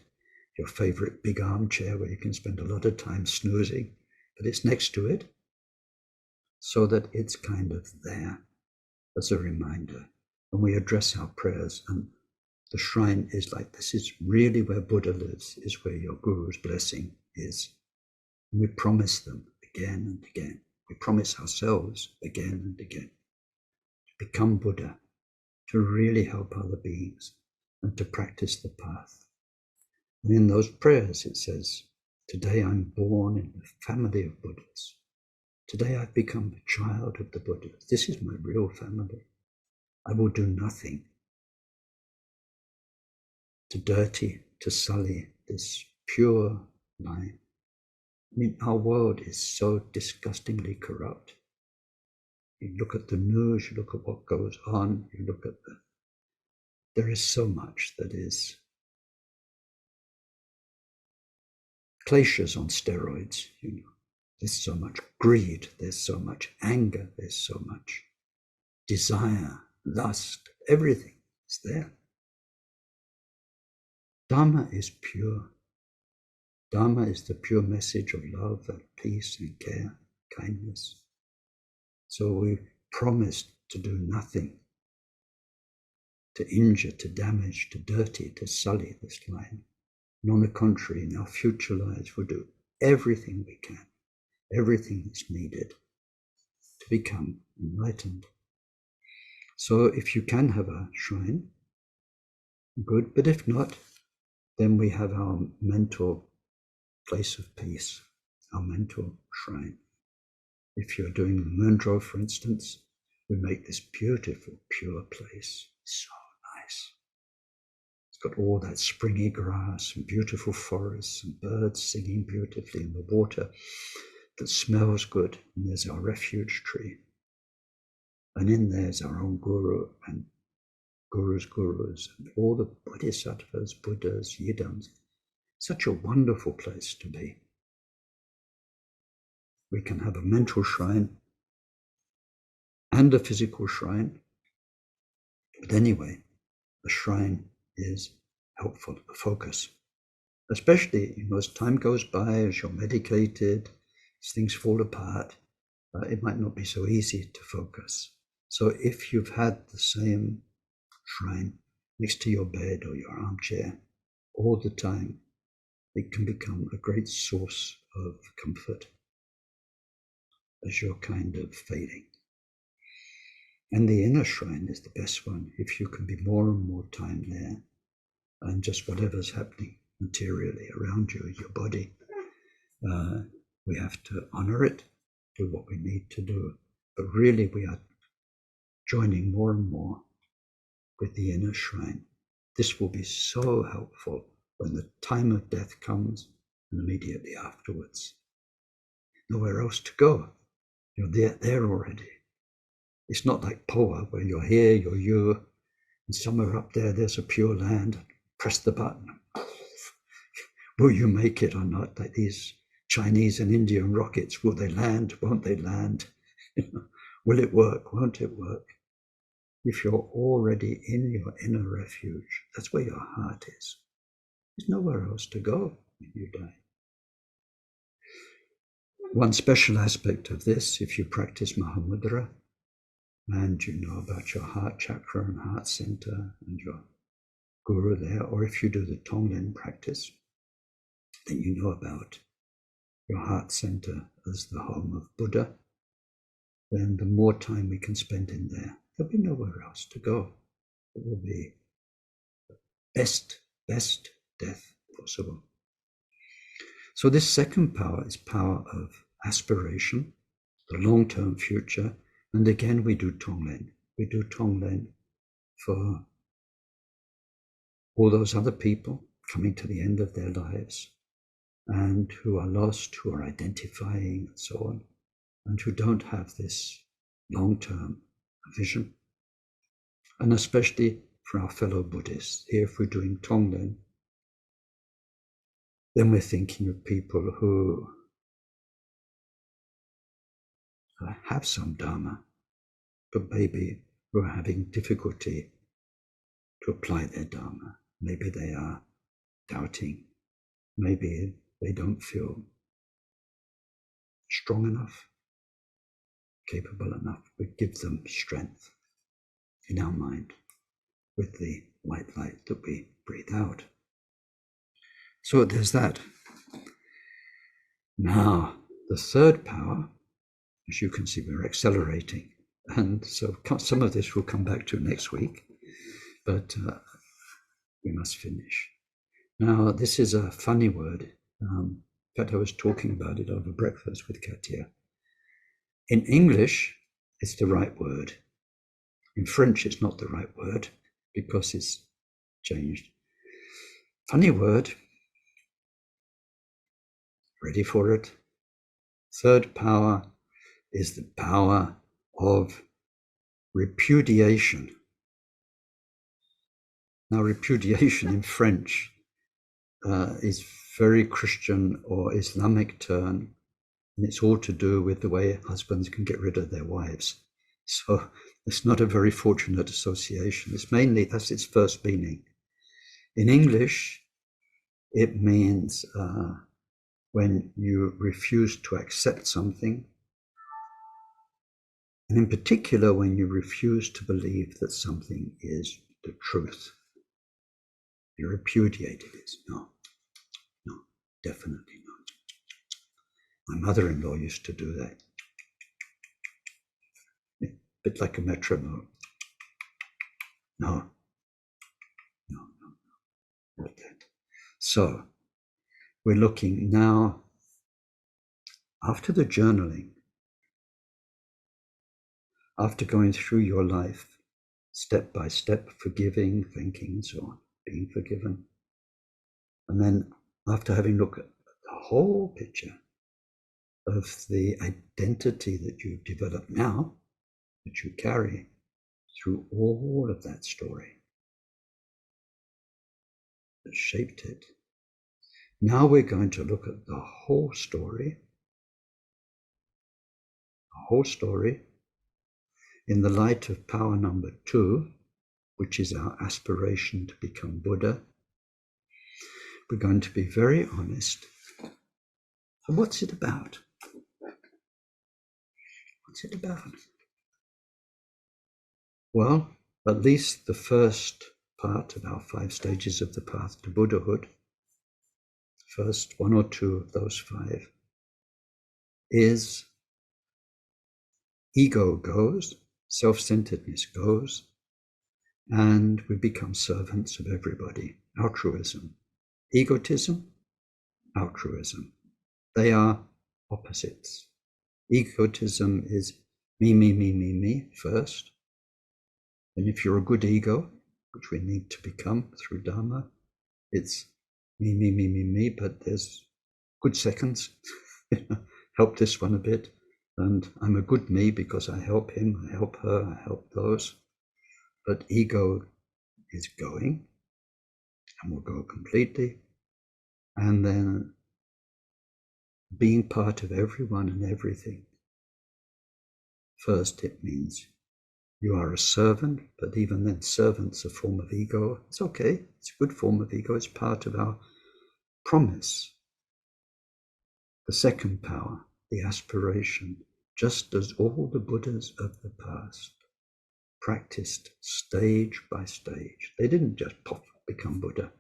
your favorite big armchair where you can spend a lot of time snoozing, but it's next to it so that it's kind of there as a reminder. And we address our prayers, and the shrine is like, this is really where Buddha lives, is where your Guru's blessing is. And we promise them again and again. We promise ourselves again and again to become Buddha, to really help other beings, and to practice the path. And in those prayers it says, today I'm born in the family of Buddhas. Today I've become a child of the Buddhas. This is my real family. I will do nothing to dirty, to sully this pure line. I mean, our world is so disgustingly corrupt. You look at the news, you look at what goes on, you look at there is so much that is glaciers on steroids, There's so much greed, there's so much anger, there's so much desire, lust, everything is there. Dharma is pure. Dharma is the pure message of love and peace and care, kindness. So we promised to do nothing to injure, to damage, to dirty, to sully this line. And on the contrary, in our future lives, we'll do everything we can, everything that's needed to become enlightened. So if you can have a shrine, good, but if not, then we have our mental place of peace, our mental shrine. If you're doing the Mundro, for instance, we make this beautiful, pure place. So nice. It's got all that springy grass and beautiful forests and birds singing beautifully in the water that smells good. And there's our refuge tree. And in there's our own Guru and Guru's Gurus and all the Bodhisattvas, Buddhas, Yidams. Such a wonderful place to be. We can have a mental shrine and a physical shrine. But anyway, a shrine is helpful, a focus. Especially, as time goes by, as you're medicated, as things fall apart, it might not be so easy to focus. So if you've had the same shrine next to your bed or your armchair all the time, it can become a great source of comfort as you're kind of fading. And the inner shrine is the best one, if you can be more and more time there, and just whatever's happening materially around you, your body, we have to honor it, do what we need to do. But really we are joining more and more with the inner shrine. This will be so helpful when the time of death comes and immediately afterwards. nowhere else to go. You're there already. It's not like Poa, where you're here, you're you, and somewhere up there, there's a pure land. Press the button. Will you make it or not? Like these Chinese and Indian rockets, will they land? Won't they land? Will it work? Won't it work? If you're already in your inner refuge, that's where your heart is. There's nowhere else to go when you die. One special aspect of this, if you practice Mahamudra, and you know about your heart chakra and heart center and your guru there, or if you do the Tonglen practice, then you know about your heart center as the home of Buddha, then the more time we can spend in there, there'll be nowhere else to go. It will be the best death possible. So this second power is power of aspiration, the long-term future. And again, we do Tonglen. We do Tonglen for all those other people coming to the end of their lives and who are lost, who are identifying and so on, and who don't have this long-term vision. And especially for our fellow Buddhists. Here, if we're doing Tonglen, then we're thinking of people who have some Dharma, but maybe who are having difficulty to apply their Dharma. Maybe they are doubting. Maybe they don't feel strong enough, capable enough. We give them strength in our mind with the white light that we breathe out. So there's that. Now, the third power, as you can see, we're accelerating. And so some of this we'll come back to next week, but we must finish. Now, this is a funny word. In fact, I was talking about it over breakfast with Katia. In English, it's the right word. In French, it's not the right word because it's changed. Funny word. Ready for it? Third power is the power of repudiation. Now, repudiation in French is very Christian or Islamic term, and it's all to do with the way husbands can get rid of their wives. So it's not a very fortunate association. It's mainly, that's its first meaning. In English, it means when you refuse to accept something, and in particular, when you refuse to believe that something is the truth. You repudiated it. No, definitely not. My mother-in-law used to do that. A bit like a metronome. No, not that. So, we're looking now, after the journaling, after going through your life, step by step, forgiving, thinking, and so on, being forgiven. And then after having looked at the whole picture of the identity that you've developed now, that you carry through all of that story that shaped it, now we're going to look at the whole story in the light of power number 2, which is our aspiration to become Buddha. We're going to be very honest. So what's it about? What's it about? Well, at least the first part of our 5 stages of the path to Buddhahood, first 1 or 2 of those 5, is ego goes, self-centeredness goes, and we become servants of everybody. Altruism. Egotism, altruism. They are opposites. Egotism is me first. And if you're a good ego, which we need to become through Dharma, it's me, but there's good seconds. help this one a bit, and I'm a good me because I help him, I help her, I help those. But ego is going and will go completely. And then being part of everyone and everything. First, it means you are a servant, but even then, servant's a form of ego. It's okay, it's a good form of ego, it's part of our promise. The second power, the aspiration, just as all the Buddhas of the past practiced stage by stage. They didn't just pop, become Buddha.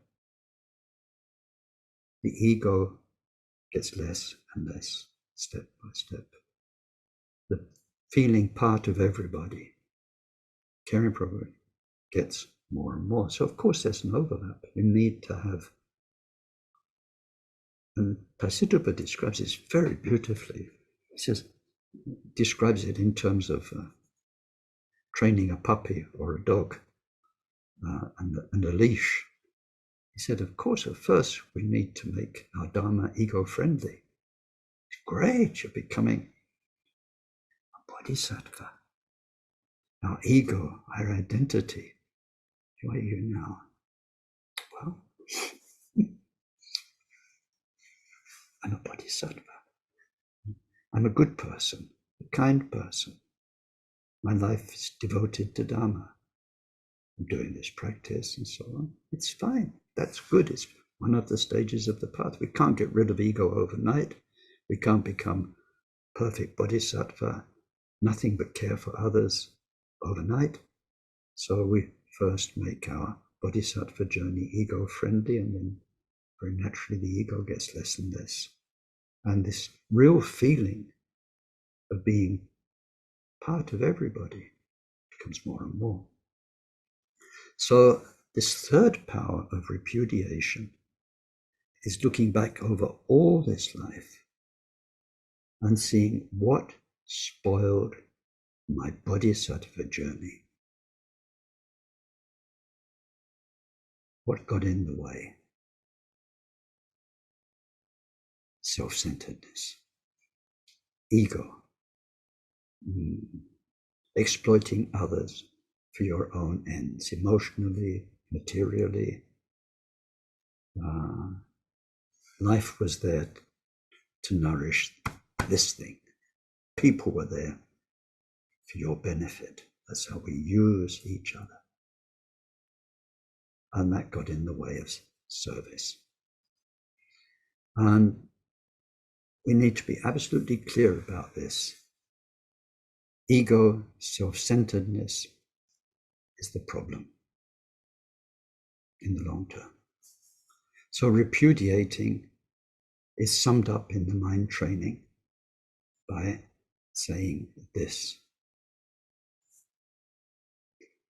The ego gets less and less, step by step. The feeling part of everybody, caring for everybody, gets more and more. So of course there's an overlap. You need to have, and Taisittupa describes this very beautifully. He says, describes it in terms of training a puppy or a dog and a leash. He said, of course, at first we need to make our Dharma ego-friendly. It's great, you're becoming a bodhisattva. Our ego, our identity. Who are you now? Well, I'm a bodhisattva. I'm a good person, a kind person. My life is devoted to Dharma. I'm doing this practice and so on. It's fine. That's good. It's one of the stages of the path. We can't get rid of ego overnight. We can't become perfect bodhisattva, nothing but care for others overnight. So we first make our bodhisattva journey ego-friendly, and then very naturally the ego gets less and less. And this real feeling of being part of everybody becomes more and more. So this third power of repudiation is looking back over all this life and seeing what spoiled my bodhisattva journey. What got in the way? Self-centeredness, ego, exploiting others for your own ends, emotionally, materially. Life was there to nourish this thing. People were there for your benefit. That's how we use each other. And that got in the way of service. And we need to be absolutely clear about this. Ego, self-centeredness is the problem in the long term. So repudiating is summed up in the mind training by saying this: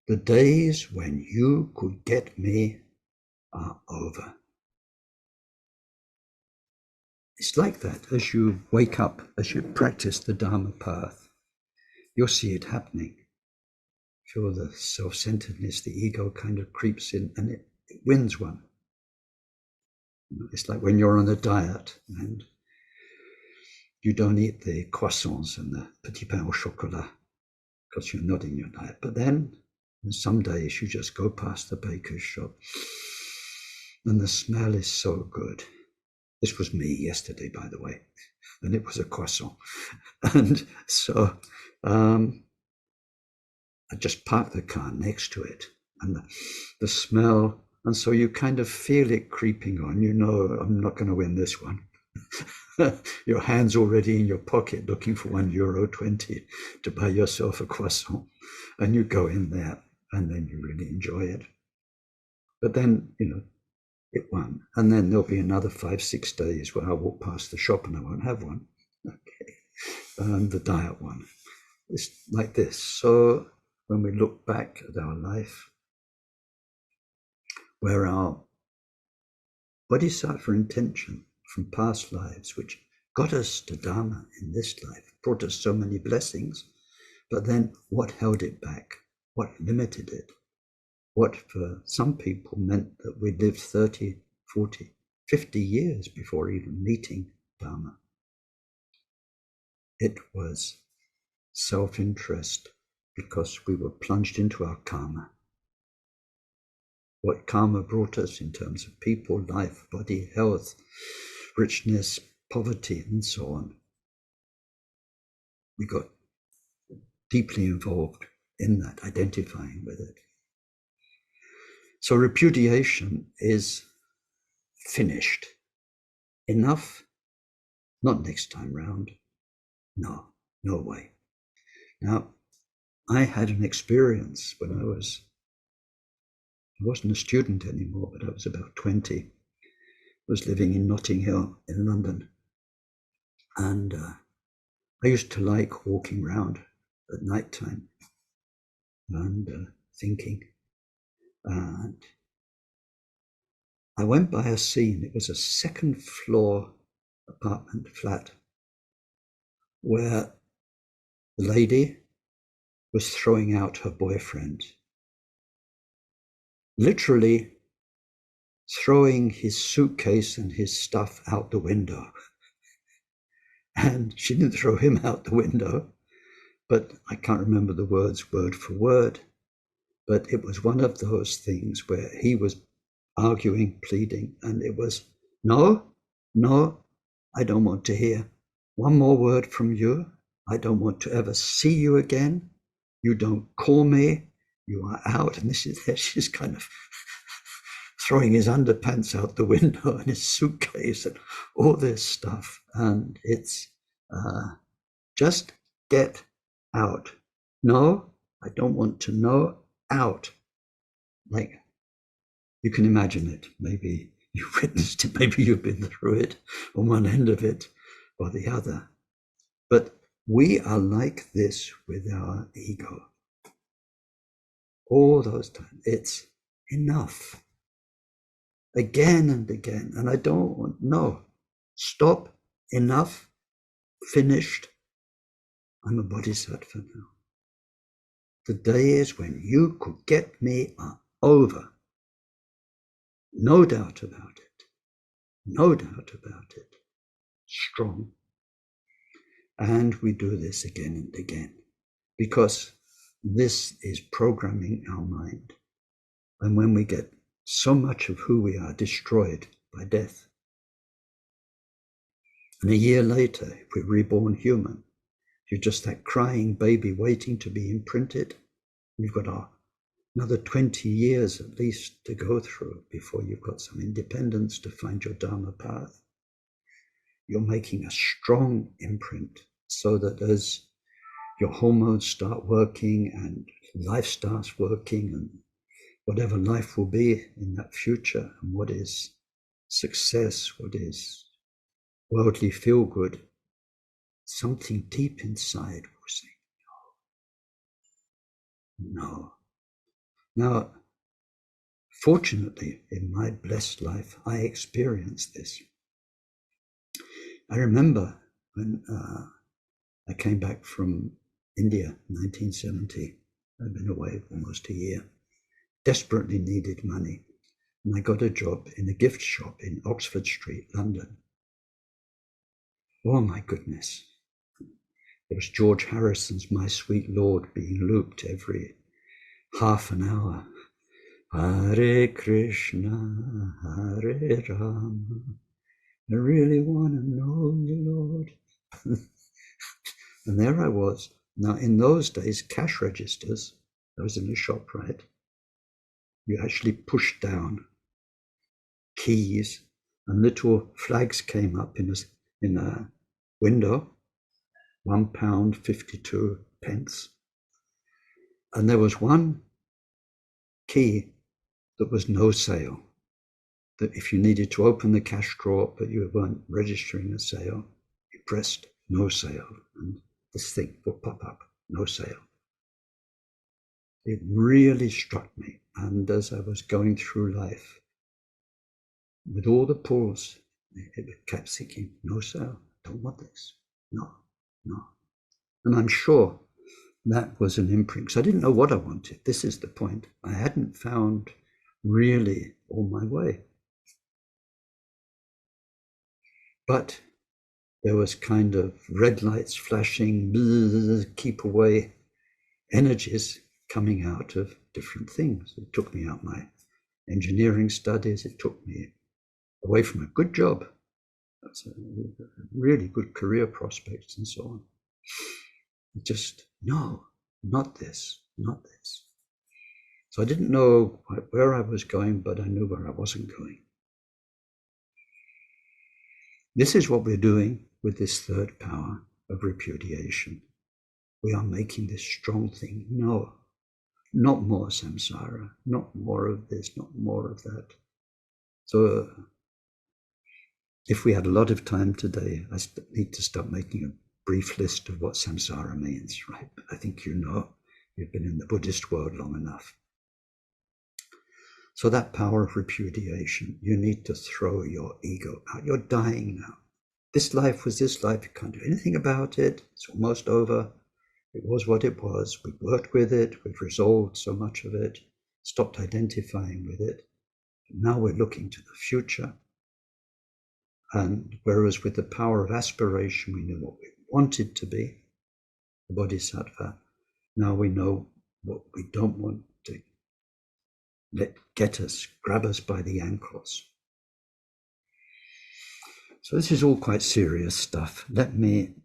the days when you could get me are over. It's like that. As you wake up, as you practice the Dharma path, you'll see it happening. Feel the self-centeredness, the ego kind of creeps in and it wins one. It's like when you're on a diet and you don't eat the croissants and the petit pain au chocolat because you're not in your diet. But then some days you just go past the baker's shop and the smell is so good. This was me yesterday, by the way, and it was a croissant. And so I just parked the car next to it, and the smell, and so you kind of feel it creeping on. You know, I'm not going to win this one. Your hand's already in your pocket looking for €1.20 to buy yourself a croissant, and you go in there, and then you really enjoy it. But then, you know, it won. And then there'll be another 5-6 days where I'll walk past the shop and I won't have one. Okay. The diet one. It's like this. So when we look back at our life, where our bodhisattva intention from past lives, which got us to Dharma in this life, brought us so many blessings, but then what held it back? What limited it? What for some people meant that we lived 30, 40, 50 years before even meeting Dharma. it was self-interest, because we were plunged into our karma. What karma brought us in terms of people, life, body, health, richness, poverty, and so on. We got deeply involved in that, identifying with it. So repudiation is finished. Enough? Not next time round. No, no way. Now, I had an experience when I wasn't a student anymore, but I was about 20. I was living in Notting Hill in London. And I used to like walking around at night time and thinking. And I went by a scene. It was a second floor apartment flat where the lady was throwing out her boyfriend, literally throwing his suitcase and his stuff out the window. And she didn't throw him out the window, but I can't remember the words word for word. But it was one of those things where he was arguing, pleading, and it was, no, I don't want to hear one more word from you. I don't want to ever see you again. You don't call me. You are out. And this is there. She's kind of throwing his underpants out the window and his suitcase and all this stuff. And it's just get out. No, I don't want to know. Out. Like, you can imagine it. Maybe you witnessed it. Maybe you've been through it on one end of it or the other. But we are like this with our ego. All those times. It's enough. Again and again. And I don't want, no. Stop. Enough. Finished. I'm a bodhisattva now. The day is when you could get me over. No doubt about it. No doubt about it. Strong. And we do this again and again, because this is programming our mind. And when we get so much of who we are destroyed by death, and a year later, if we're reborn human, you're just that crying baby waiting to be imprinted. You've got another 20 years at least to go through before you've got some independence to find your Dharma path. You're making a strong imprint so that as your hormones start working and life starts working, and whatever life will be in that future, and what is success, what is worldly feel good, something deep inside will say, no. Now, fortunately, in my blessed life, I experienced this. I remember when I came back from India, 1970. I'd been away almost a year, desperately needed money. And I got a job in a gift shop in Oxford Street, London. Oh my goodness. It was George Harrison's My Sweet Lord being looped every half an hour. Hare Krishna, Hare Rama, I really want to know you, Lord. And there I was. Now, in those days, cash registers, I was in a shop, right? You actually pushed down keys and little flags came up in a window, £1.52. And there was one key that was no sale. That if you needed to open the cash drawer, but you weren't registering a sale, you pressed no sale, and this thing would pop up, no sale. It really struck me. And as I was going through life, with all the pulls, it kept thinking, no sale, don't want this, no. And I'm sure that was an imprint, because I didn't know what I wanted. This is the point. I hadn't found really all my way. But there was kind of red lights flashing, keep away energies coming out of different things. It took me out my engineering studies. It took me away from a good job. That's a really good career prospects and so on. It just, no, not this, not this. So I didn't know where I was going, but I knew where I wasn't going. This is what we're doing with this third power of repudiation. We are making this strong thing. No, not more samsara, not more of this, not more of that. So if we had a lot of time today, I need to start making a brief list of what samsara means, right? I think you know, you've been in the Buddhist world long enough. So that power of repudiation, you need to throw your ego out. You're dying now. This life was this life. You can't do anything about it. It's almost over. It was what it was. We've worked with it. We've resolved so much of it, stopped identifying with it. Now we're looking to the future. And whereas with the power of aspiration, we knew what we wanted to be, the bodhisattva, now we know what we don't want to get us, grab us by the ankles. So this is all quite serious stuff. Let's make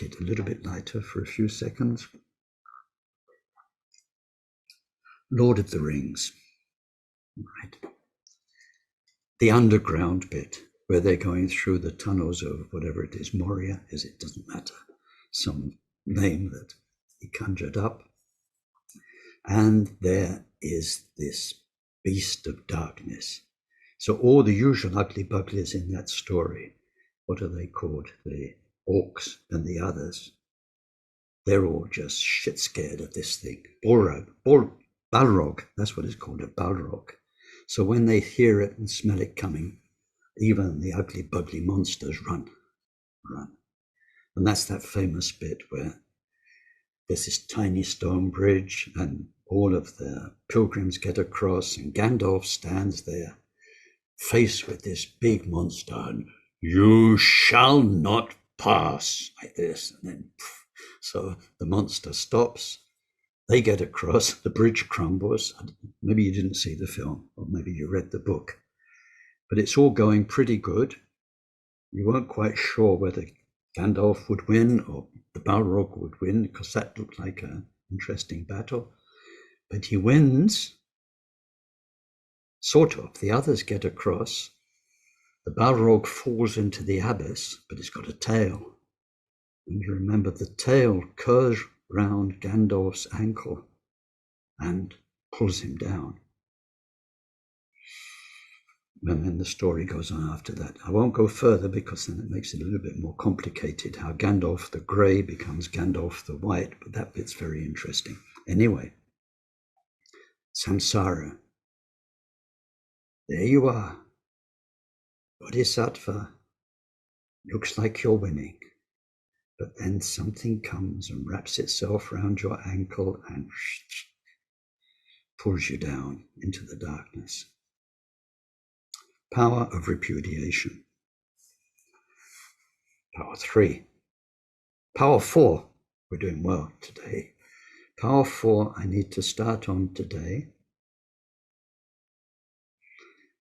it a little bit lighter for a few seconds. Lord of the Rings, right? The underground bit where they're going through the tunnels of whatever it is, Moria, as it doesn't matter, some name that he conjured up. And there is this beast of darkness. So all the usual ugly buglies in that story, what are they called? The orcs and the others. They're all just shit scared of this thing. Balrog, that's what it's called, a Balrog. So when they hear it and smell it coming, even the ugly bugly monsters run. And that's that famous bit where there's this tiny stone bridge and all of the pilgrims get across and Gandalf stands there faced with this big monster and you shall not pass, like this. And then, so the monster stops, they get across, the bridge crumbles. Maybe you didn't see the film or maybe you read the book, but it's all going pretty good. You weren't quite sure whether Gandalf would win or the Balrog would win because that looked like an interesting battle. But he wins, sort of. The others get across. The Balrog falls into the abyss, but it's got a tail. And you remember the tail curves round Gandalf's ankle and pulls him down. And then the story goes on after that. I won't go further because then it makes it a little bit more complicated how Gandalf the Grey becomes Gandalf the White, but that bit's very interesting. Anyway, samsara. There you are. Bodhisattva. Looks like you're winning. But then something comes and wraps itself around your ankle and pulls you down into the darkness. Power of repudiation. Power 3. Power 4. We're doing well today. Power 4 I need to start on today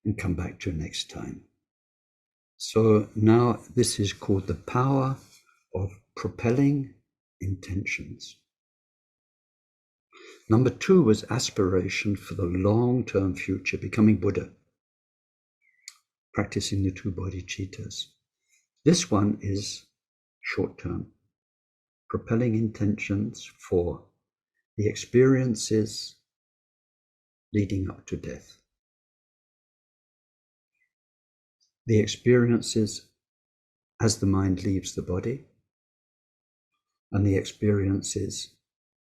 and come back to next time. So now this is called the power of propelling intentions. Number 2 was aspiration for the long-term future, becoming Buddha, practicing the 2 bodhicittas. This one is short-term, propelling intentions for the experiences leading up to death. The experiences as the mind leaves the body, and the experiences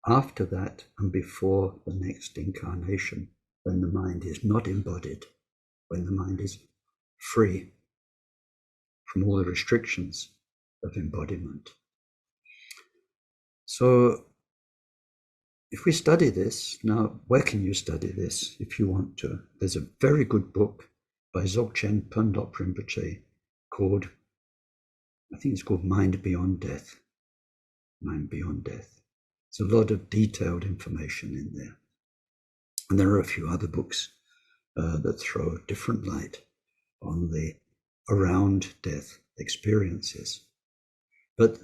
after that and before the next incarnation, when the mind is not embodied, when the mind is free from all the restrictions of embodiment. So if we study this, now where can you study this if you want to? There's a very good book by Dzogchen Pundop Rinpoche called I think it's called Mind Beyond Death. Mind Beyond Death. There's a lot of detailed information in there. And there are a few other books that throw a different light on the around death experiences. But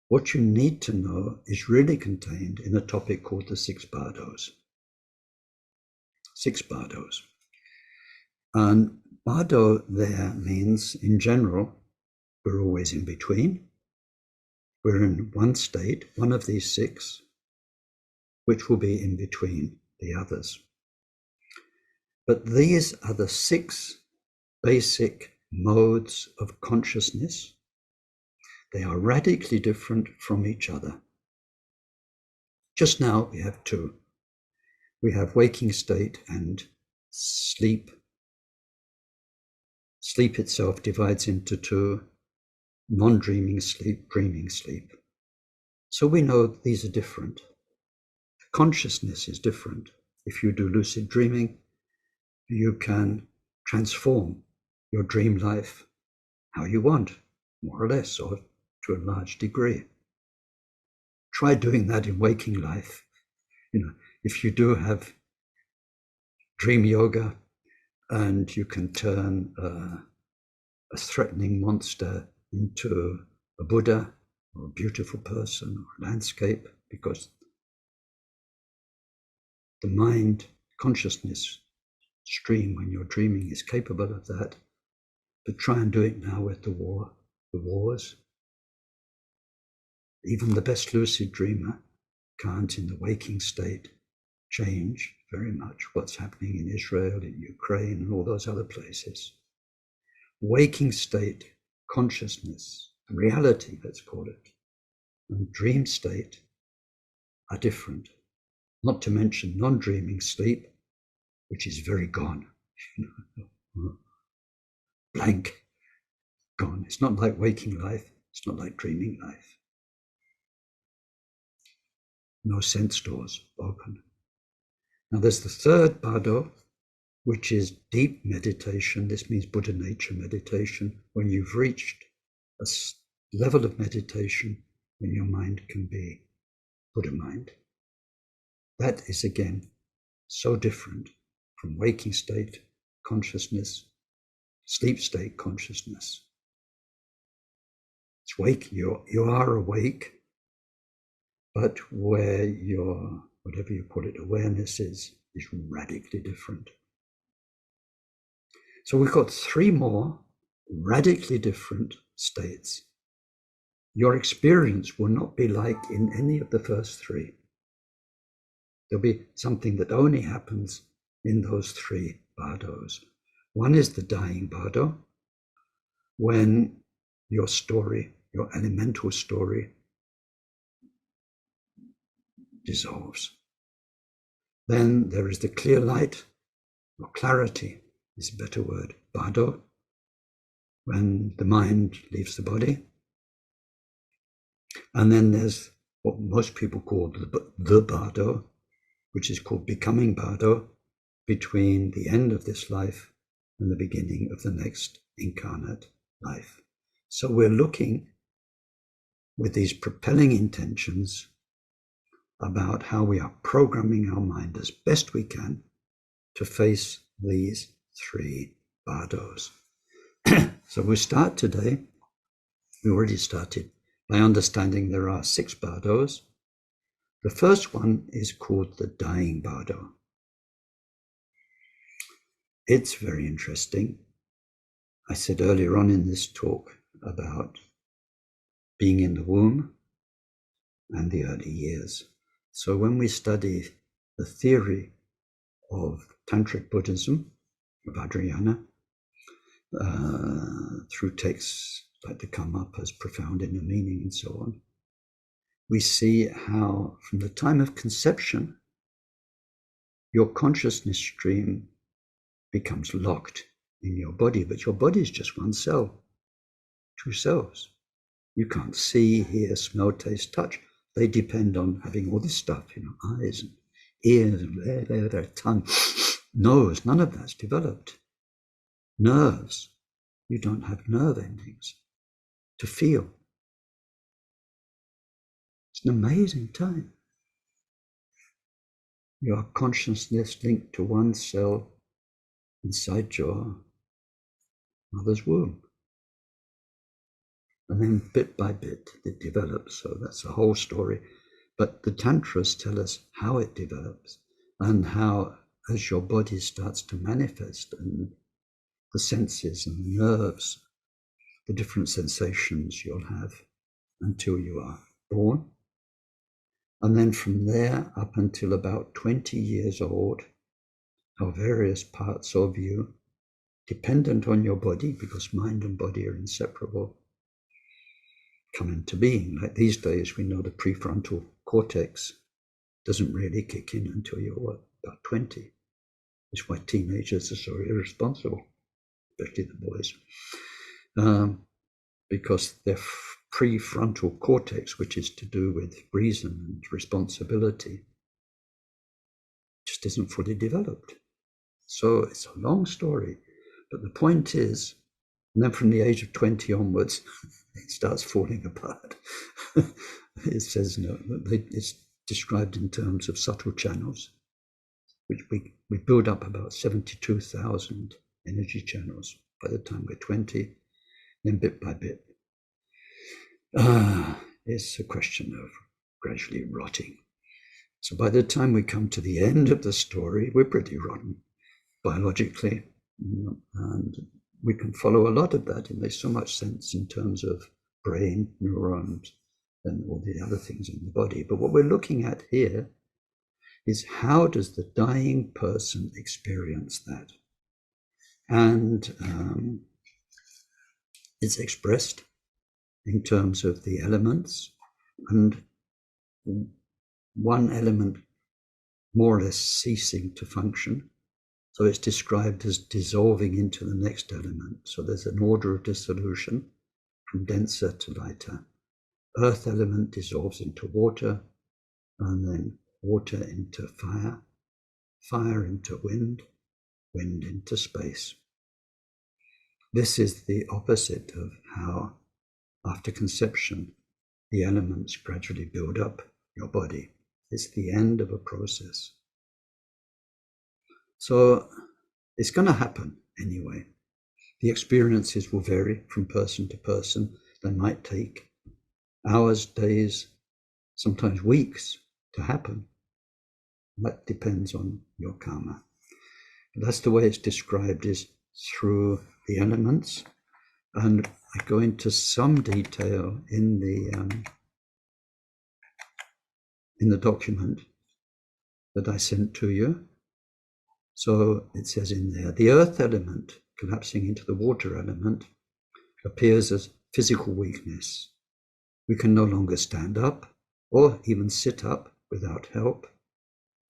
what you need to know is really contained in a topic called the six bardos. Six bardos. And bardo there means, in general, we're always in between. We're in one state, one of these six, which will be in between the others. But these are the six basic modes of consciousness. They are radically different from each other. Just now we have two. We have waking state and sleep. Sleep itself divides into two: non-dreaming sleep, dreaming sleep. So we know these are different. Consciousness is different. If you do lucid dreaming, you can transform your dream life how you want, more or less, or to a large degree. Try doing that in waking life. If you do have dream yoga and you can turn a threatening monster into a Buddha or a beautiful person or a landscape, because the mind consciousness stream when you're dreaming is capable of that. But try and do it now with the wars. Even the best lucid dreamer can't, in the waking state, change very much what's happening in Israel, in Ukraine, and all those other places. Waking state, consciousness, reality, let's call it, and dream state are different. Not to mention non-dreaming sleep, which is very gone. Blank, gone. It's not like waking life. It's not like dreaming life. No sense doors open. Now there's the third bardo, which is deep meditation. This means Buddha nature meditation, when you've reached a level of meditation when your mind can be Buddha mind. That is again so different from waking state consciousness, sleep state consciousness. It's wake, you are awake, but where your, whatever you call it, awareness is radically different. So we've got three more radically different states. Your experience will not be like in any of the first three. There'll be something that only happens in those three bardos. One is the dying bardo, when your story, your elemental story, dissolves. Then there is the clear light, or clarity is a better word, bardo, when the mind leaves the body. And then there's what most people call the bardo, which is called becoming bardo, between the end of this life and the beginning of the next incarnate life. So we're looking with these propelling intentions about how we are programming our mind as best we can to face these three bardos. So we start today, we already started, by understanding there are six bardos. The first one is called the dying bardo. It's very interesting. I said earlier on in this talk about being in the womb and the early years. So when we study the theory of Tantric Buddhism, of Vajrayana, through texts like the Come-up as Profound Inner Meaning and so on, we see how from the time of conception, your consciousness stream becomes locked in your body, but your body is just one cell, two cells. You can't see, hear, smell, taste, touch. They depend on having all this stuff, eyes and ears and their tongue, nose, none of that's developed. Nerves, you don't have nerve endings. to feel. It's an amazing time. Your consciousness linked to one cell inside your mother's womb. And then bit by bit it develops. So that's the whole story. But the Tantras tell us how it develops and how, as your body starts to manifest and the senses and the nerves, the different sensations you'll have until you are born. And then from there up until about 20 years old, how various parts of you, dependent on your body, because mind and body are inseparable, come into being. Like these days, we know the prefrontal cortex doesn't really kick in until you're about 20. That's why teenagers are so irresponsible, especially the boys, because their prefrontal cortex, which is to do with reason and responsibility, just isn't fully developed. So it's a long story, but the point is, and then from the age of 20 onwards, it starts falling apart. It says, it's described in terms of subtle channels, which we build up about 72,000 energy channels by the time we're 20, then bit by bit. It's a question of gradually rotting. So by the time we come to the end of the story, we're pretty rotten biologically, and we can follow a lot of that, and there's so much sense in terms of brain, neurons, and all the other things in the body. But what we're looking at here is, how does the dying person experience that? And it's expressed in terms of the elements, and one element more or less ceasing to function. So it's described as dissolving into the next element. So there's an order of dissolution from denser to lighter. Earth element dissolves into water, and then water into fire, fire into wind, wind into space. This is the opposite of how, after conception, the elements gradually build up your body. It's the end of a process. So it's going to happen anyway. The experiences will vary from person to person. They might take hours, days, sometimes weeks to happen. That depends on your karma. But that's the way it's described, is through the elements. And I go into some detail in the document that I sent to you. So it says in there, the earth element collapsing into the water element appears as physical weakness. We can no longer stand up or even sit up without help.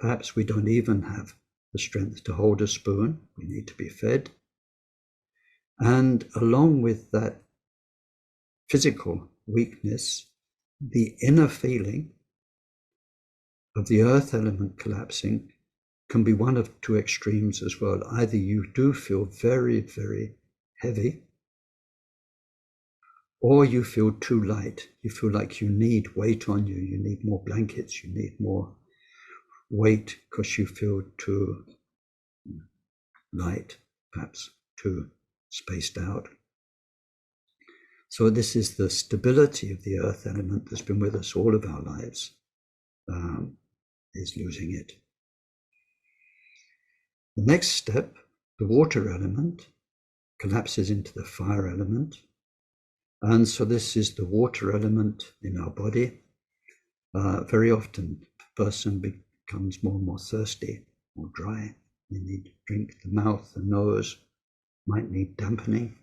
Perhaps we don't even have the strength to hold a spoon. We need to be fed. And along with that physical weakness, the inner feeling of the earth element collapsing can be one of two extremes as well. Either you do feel very, very heavy, or you feel too light. You feel like you need weight on you. You need more blankets. You need more weight because you feel too light, perhaps too spaced out. So this is the stability of the earth element that's been with us all of our lives, is losing it. The next step, the water element, collapses into the fire element. And so this is the water element in our body. Very often, the person becomes more and more thirsty, more dry. They need to drink. The mouth, the nose might need dampening,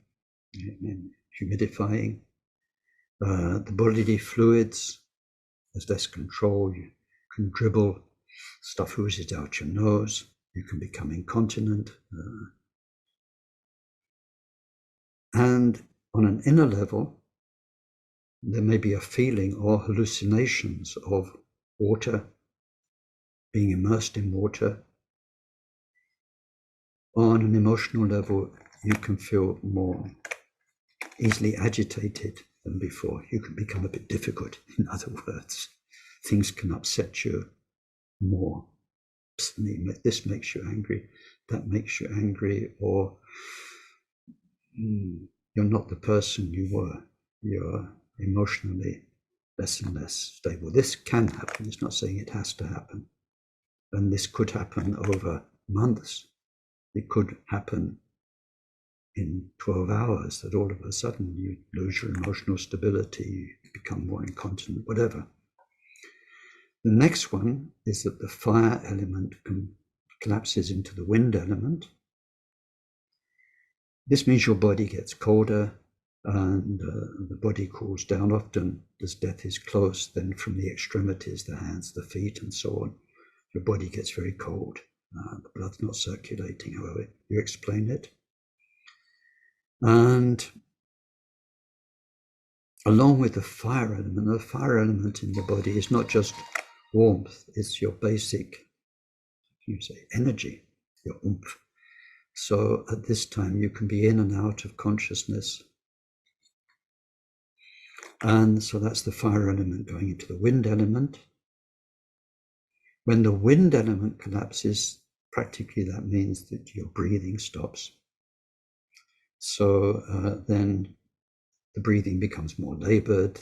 humidifying. The bodily fluids, there's less control. You can dribble, stuff oozes out your nose. You can become incontinent. And on an inner level, there may be a feeling or hallucinations of water, being immersed in water. On an emotional level, you can feel more easily agitated than before. You can become a bit difficult, in other words. Things can upset you more. This makes you angry, that makes you angry, or you're not the person you were. You're emotionally less and less stable. This can happen. It's not saying it has to happen. And this could happen over months. It could happen in 12 hours, that all of a sudden you lose your emotional stability, you become more incontinent, whatever. The next one is that the fire element collapses into the wind element. This means your body gets colder and the body cools down. Often, as death is close, then from the extremities, the hands, the feet, and so on, your body gets very cold. The blood's not circulating, however you explain it. And along with the fire element in the body is not just warmth, it's your basic, you say, energy, your oomph. So at this time you can be in and out of consciousness. And so that's the fire element going into the wind element. When the wind element collapses, practically that means that your breathing stops. So then the breathing becomes more labored,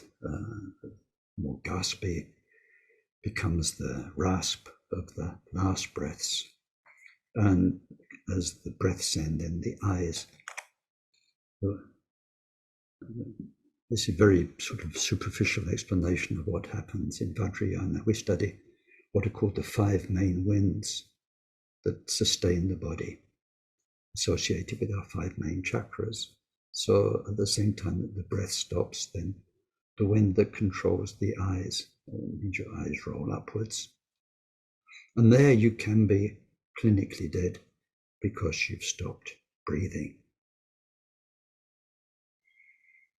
more gaspy, becomes the rasp of the last breaths. And as the breaths end, then the eyes. This is a very sort of superficial explanation of what happens in Vajrayana. We study what are called the 5 main winds that sustain the body, associated with our 5 main chakras. So at the same time that the breath stops, then the wind that controls the eyes, means your eyes roll upwards. And there you can be clinically dead because you've stopped breathing.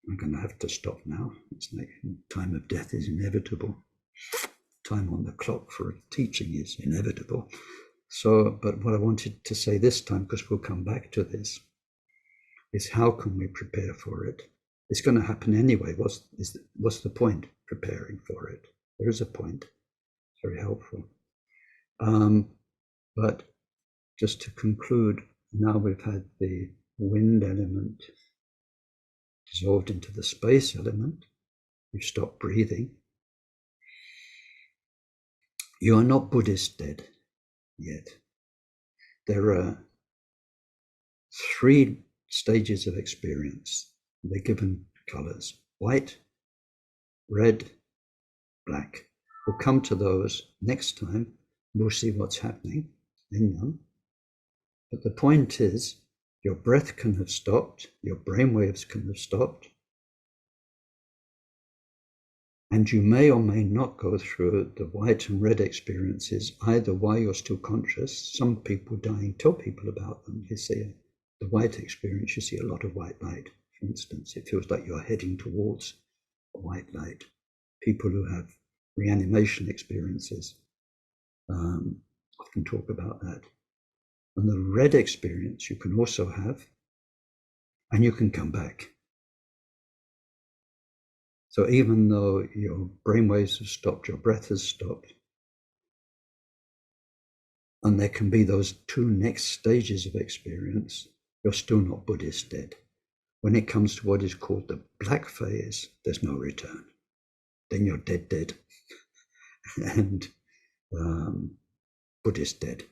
I'm going to have to stop now. It's like time of death is inevitable. Time on the clock for teaching is inevitable. So, but what I wanted to say this time, because we'll come back to this, is how can we prepare for it? It's going to happen anyway. What's the point preparing for it? There is a point. It's very helpful. But just to conclude, now we've had the wind element dissolved into the space element. You've stopped breathing. You are not Buddhist dead yet. There are 3 stages of experience. They're given colors: white, red, black. We'll come to those next time. We'll see what's happening in them. But the point is, your breath can have stopped, your brain waves can have stopped, and you may or may not go through the white and red experiences either while you're still conscious. Some people dying tell people about them. You see the white experience, you see a lot of white light, for instance. It feels like you're heading towards a white light. People who have reanimation experiences often talk about that. And the red experience you can also have, and you can come back. So even though your brainwaves have stopped, your breath has stopped, and there can be those 2 next stages of experience, you're still not Buddhist dead. When it comes to what is called the black phase, there's no return. Then you're dead. And Buddhist dead.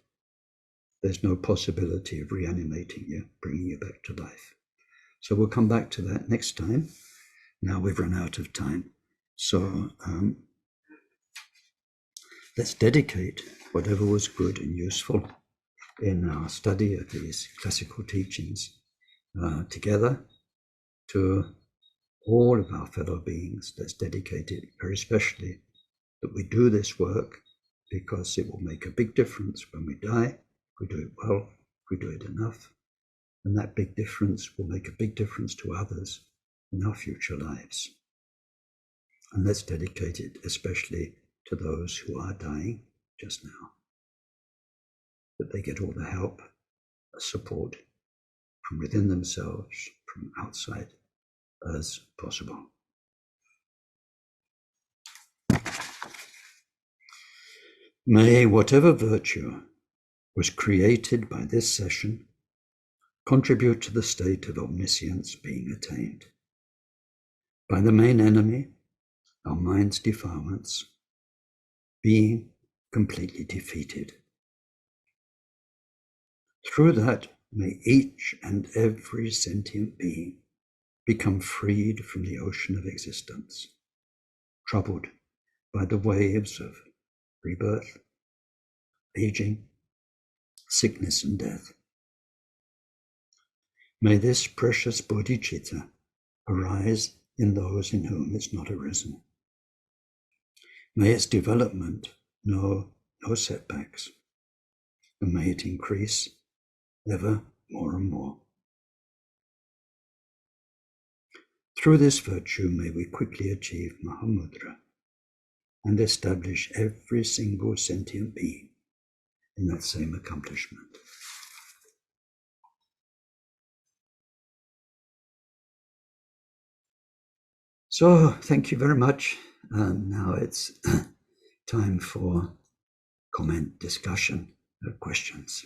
There's no possibility of reanimating you, bringing you back to life. So we'll come back to that next time. Now we've run out of time. So let's dedicate whatever was good and useful in our study of these classical teachings together to all of our fellow beings. Let's dedicate it very specially that we do this work, because it will make a big difference when we die. If we do it well, if we do it enough, and that big difference will make a big difference to others in our future lives. And let's dedicate it especially to those who are dying just now, that they get all the help, support from within themselves, from outside, as possible. May whatever virtue was created by this session contribute to the state of omniscience being attained. By the main enemy, our mind's defilements, being completely defeated. Through that, may each and every sentient being become freed from the ocean of existence, troubled by the waves of rebirth, aging, sickness, and death. May this precious bodhicitta arise in those in whom it's not arisen. May its development know no setbacks, and may it increase ever more and more. Through this virtue, may we quickly achieve Mahamudra and establish every single sentient being in that same accomplishment. So, thank you very much. And now it's time for comment, discussion, questions.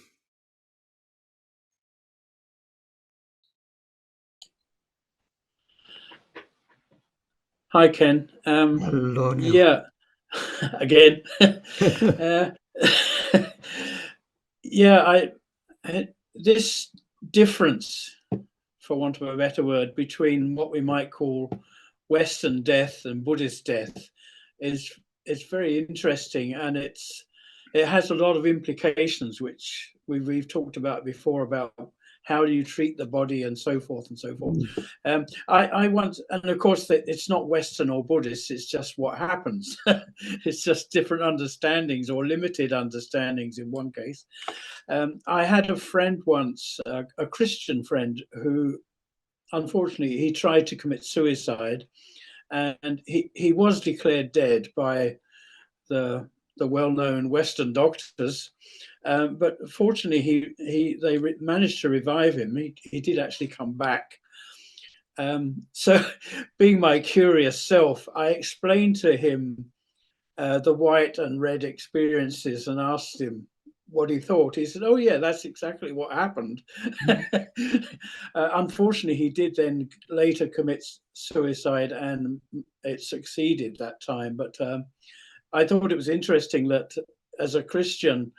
Hi, Ken. Hello, Neil. Yeah, again. Yeah, this difference, for want of a better word, between what we might call Western death and Buddhist death is very interesting, and it has a lot of implications, which we've talked about before, about how do you treat the body and so forth and so forth. I want, and of course it's not Western or Buddhist, it's just what happens. It's just different understandings or limited understandings in one case. I had a friend once, a Christian friend, who unfortunately he tried to commit suicide, and he was declared dead by the well-known Western doctors, but fortunately they managed to revive him. He did actually come back. So being my curious self, I explained to him the white and red experiences and asked him what he thought. He said, "Oh yeah, that's exactly what happened." Unfortunately, he did then later commit suicide, and it succeeded that time. But I thought it was interesting that as a Christian,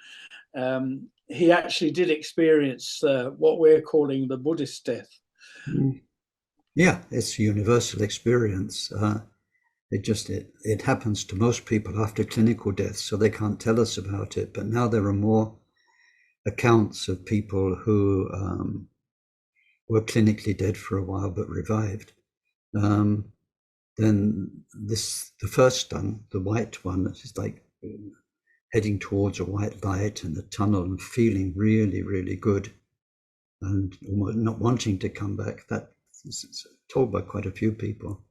he actually did experience what we're calling the Buddhist death. Yeah, it's a universal experience. It happens to most people after clinical death, so they can't tell us about it. But now there are more accounts of people who were clinically dead for a while but revived. Then the first one, the white one, is like heading towards a white light in the tunnel and feeling really, really good and not wanting to come back. That is told by quite a few people.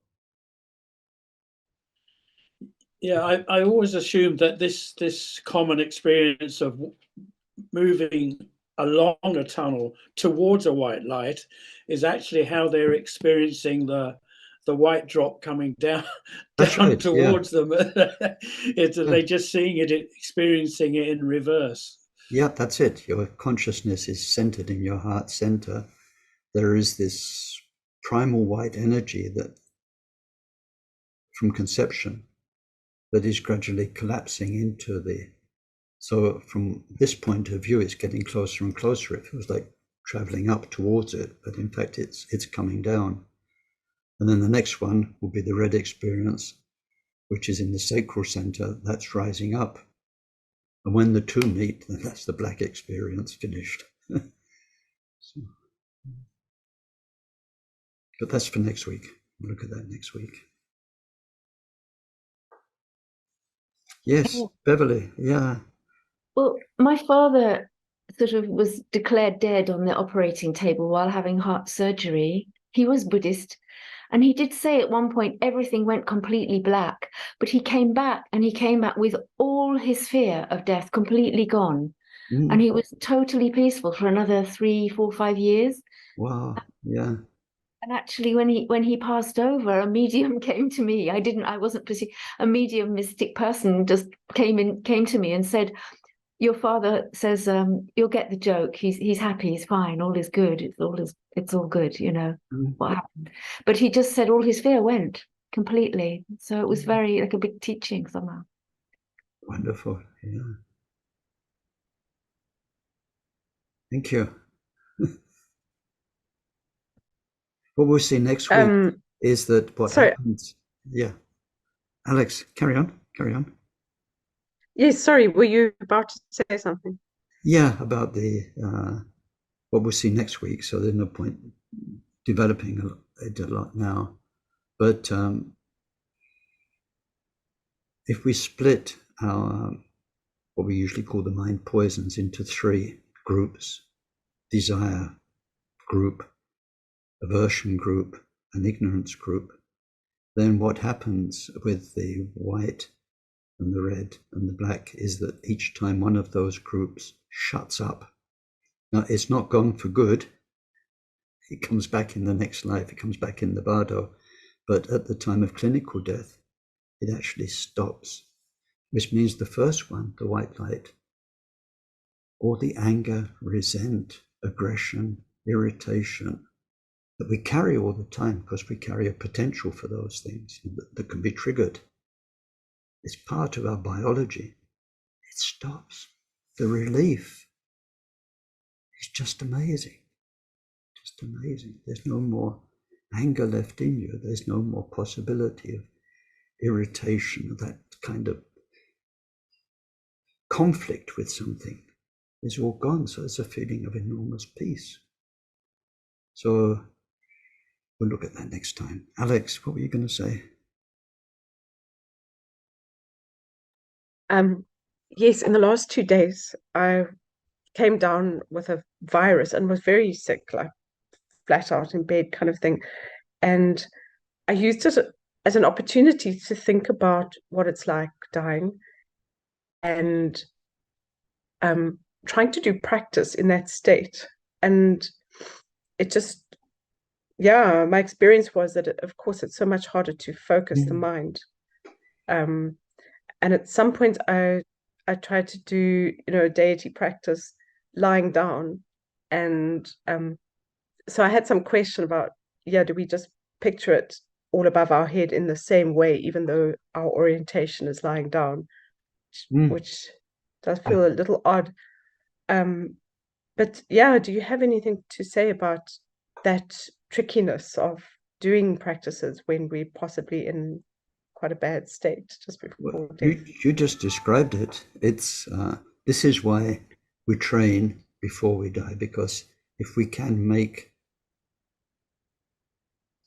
Yeah, I always assumed that this common experience of moving along a tunnel towards a white light is actually how they're experiencing the white drop coming down Right, towards them. Yeah. They're just seeing it, experiencing it in reverse. Yeah, that's it. Your consciousness is centered in your heart center. There is this primal white energy that, from conception, that is gradually collapsing into the. So from this point of view, it's getting closer and closer. It feels like traveling up towards it, but in fact, it's coming down. And then the next one will be the red experience, which is in the sacral center. That's rising up. And when the two meet, then that's the black experience finished. So, but that's for next week. We'll look at that next week. Yes, Beverly, yeah. Well, my father sort of was declared dead on the operating table while having heart surgery. He was Buddhist, and he did say at one point everything went completely black, but he came back, and he came back with all his fear of death completely gone. And he was totally peaceful for another 3, 4, 5 years. Wow, yeah. And actually, when he passed over, a medium came to me. I wasn't pursuing a medium mystic person just came to me and said, "Your father says you'll get the joke. He's happy. He's fine. All is good. It's all good. You know what happened." But he just said all his fear went completely. So it was very like a big teaching somehow. Wonderful. Yeah. Thank you. What we'll see next week is that what happens. Yeah. Alex, carry on. Carry on. Yes, sorry, were you about to say something? Yeah, about the what we'll see next week. So there's no point developing it a lot now. But if we split our what we usually call the mind poisons into 3 groups: desire group, aversion group, and ignorance group, then what happens with the white and the red and the black is that each time one of those groups shuts up, now it's not gone for good. It comes back in the next life, it comes back in the bardo, but at the time of clinical death, it actually stops, which means the first one, the white light, all the anger, resent, aggression, irritation that we carry all the time because we carry a potential for those things that can be triggered. It's part of our biology. It stops. The relief is just amazing. Just amazing. There's no more anger left in you. There's no more possibility of irritation, of that kind of conflict with something. It's all gone. So it's a feeling of enormous peace. So we'll look at that next time. Alex, what were you going to say? Yes, in the last 2 days, I came down with a virus and was very sick, like flat out in bed kind of thing. And I used it as an opportunity to think about what it's like dying and trying to do practice in that state. And it just, yeah, my experience was that, of course, it's so much harder to focus the mind. And at some point, I tried to do, deity practice lying down. And so I had some question about, do we just picture it all above our head in the same way, even though our orientation is lying down, which does feel a little odd. But yeah, do you have anything to say about that trickiness of doing practices when we're possibly in quite a bad state just before death? You just described it. It's this is why we train before we die, because if we can make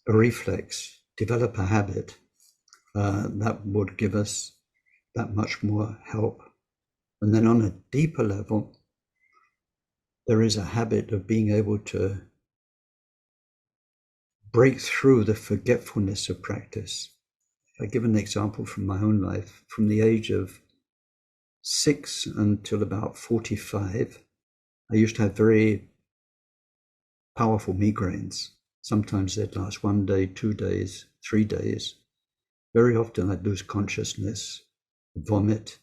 a reflex, develop a habit, that would give us that much more help. And then on a deeper level, there is a habit of being able to break through the forgetfulness of practice. I give an example from my own life. From the age of 6 until about 45, I used to have very powerful migraines. Sometimes they'd last 1 day, 2 days, 3 days. Very often I'd lose consciousness, vomit.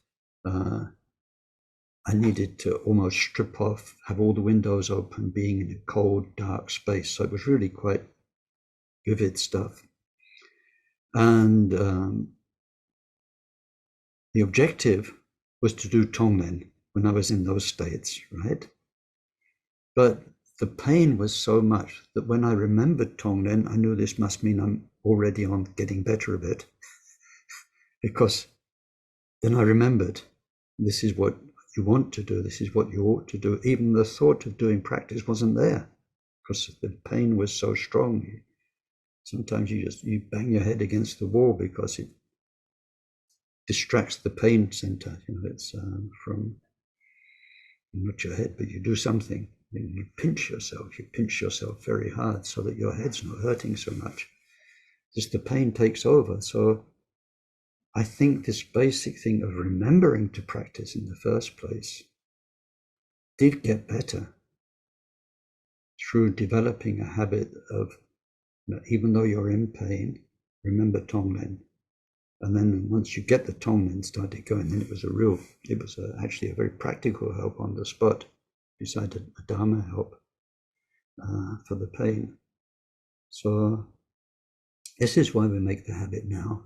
I needed to almost strip off, have all the windows open, being in a cold, dark space. So it was really quite vivid stuff. And the objective was to do Tonglen when I was in those states, right? But the pain was so much that when I remembered Tonglen, I knew this must mean I'm already on getting better a bit. Because then I remembered, this is what you want to do, this is what you ought to do. Even the thought of doing practice wasn't there because the pain was so strong. Sometimes you bang your head against the wall because it distracts the pain center. It's from not your head, but you do something. You pinch yourself very hard so that your head's not hurting so much. Just the pain takes over. So I think this basic thing of remembering to practice in the first place did get better through developing a habit of Even though you're in pain, remember Tonglen. And then once you get the Tonglen started going, then it was actually a very practical help on the spot, besides a Dharma help for the pain. So this is why we make the habit now,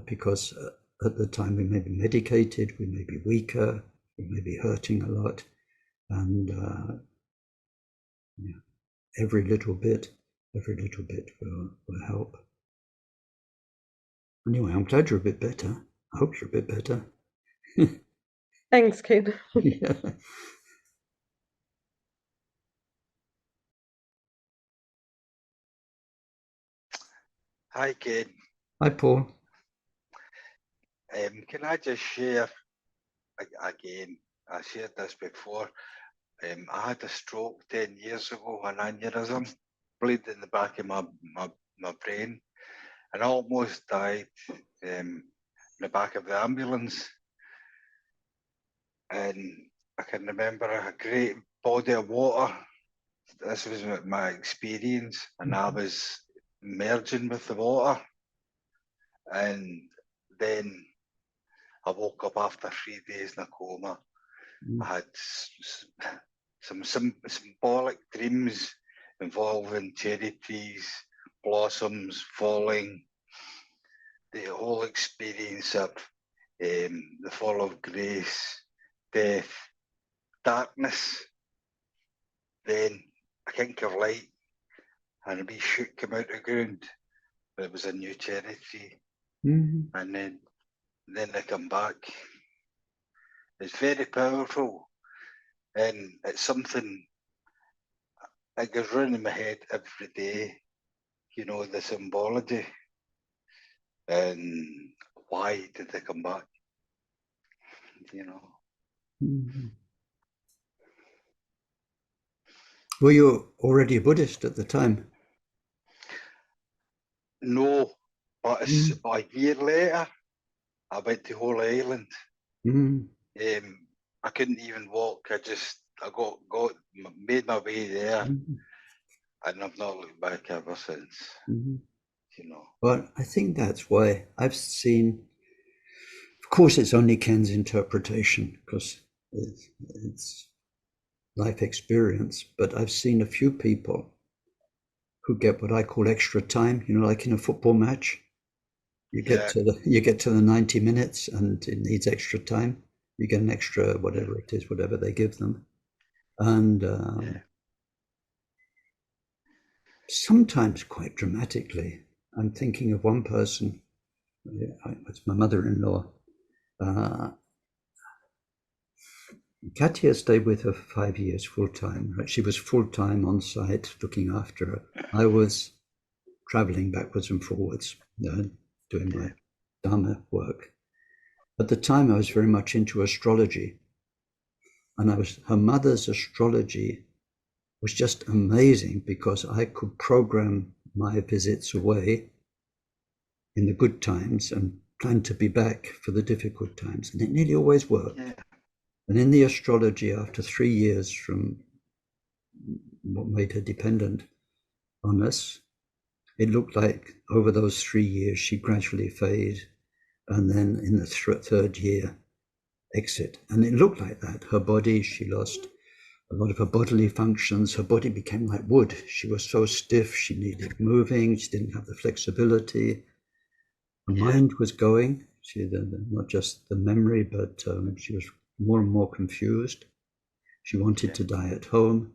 because at the time we may be medicated, we may be weaker, we may be hurting a lot, and every little bit will help. Anyway, I'm glad you're a bit better. I hope you're a bit better. Thanks, Ken. Yeah. Hi, Ken. Hi, Paul. Can I just share again? I shared this before. I had a stroke 10 years ago, an aneurysm, bleed in the back of my brain, and I almost died in the back of the ambulance. And I can remember a great body of water. This was my experience, and I was merging with the water. And then I woke up after 3 days in a coma. I had some symbolic dreams involving cherry trees, blossoms falling, the whole experience of the fall of grace, death, darkness. Then a kink of light and a wee shoot came out of the ground, but it was a new cherry tree. And then they come back. It's very powerful, and it's something that goes round in my head every day, you know, the symbology, and why did they come back, you know. Were you already a Buddhist at the time? No, but a year later, I went to Whole Island. I couldn't even walk. I made my way there, and I've not looked back ever since. You know. Well, I think that's why I've seen. Of course, it's only Ken's interpretation because it's life experience. But I've seen a few people who get what I call extra time. You know, like in a football match, you get to the 90 minutes, and it needs extra time. You get an extra whatever it is, whatever they give them, and sometimes quite dramatically. I'm thinking of one person. It's my mother-in-law. Katia stayed with her for 5 years full-time. Right? She was full-time on site looking after her. I was traveling backwards and forwards, doing my Dharma work. At the time, I was very much into astrology. And her mother's astrology was just amazing because I could program my visits away in the good times and plan to be back for the difficult times. And it nearly always worked. Yeah. And in the astrology, after 3 years from what made her dependent on us, it looked like over those 3 years, she gradually fade. And then in the third year, exit. And it looked like that. Her body, she lost a lot of her bodily functions. Her body became like wood. She was so stiff, she needed moving. She didn't have the flexibility. Her mind was going. She not just the memory, but she was more and more confused. She wanted to die at home.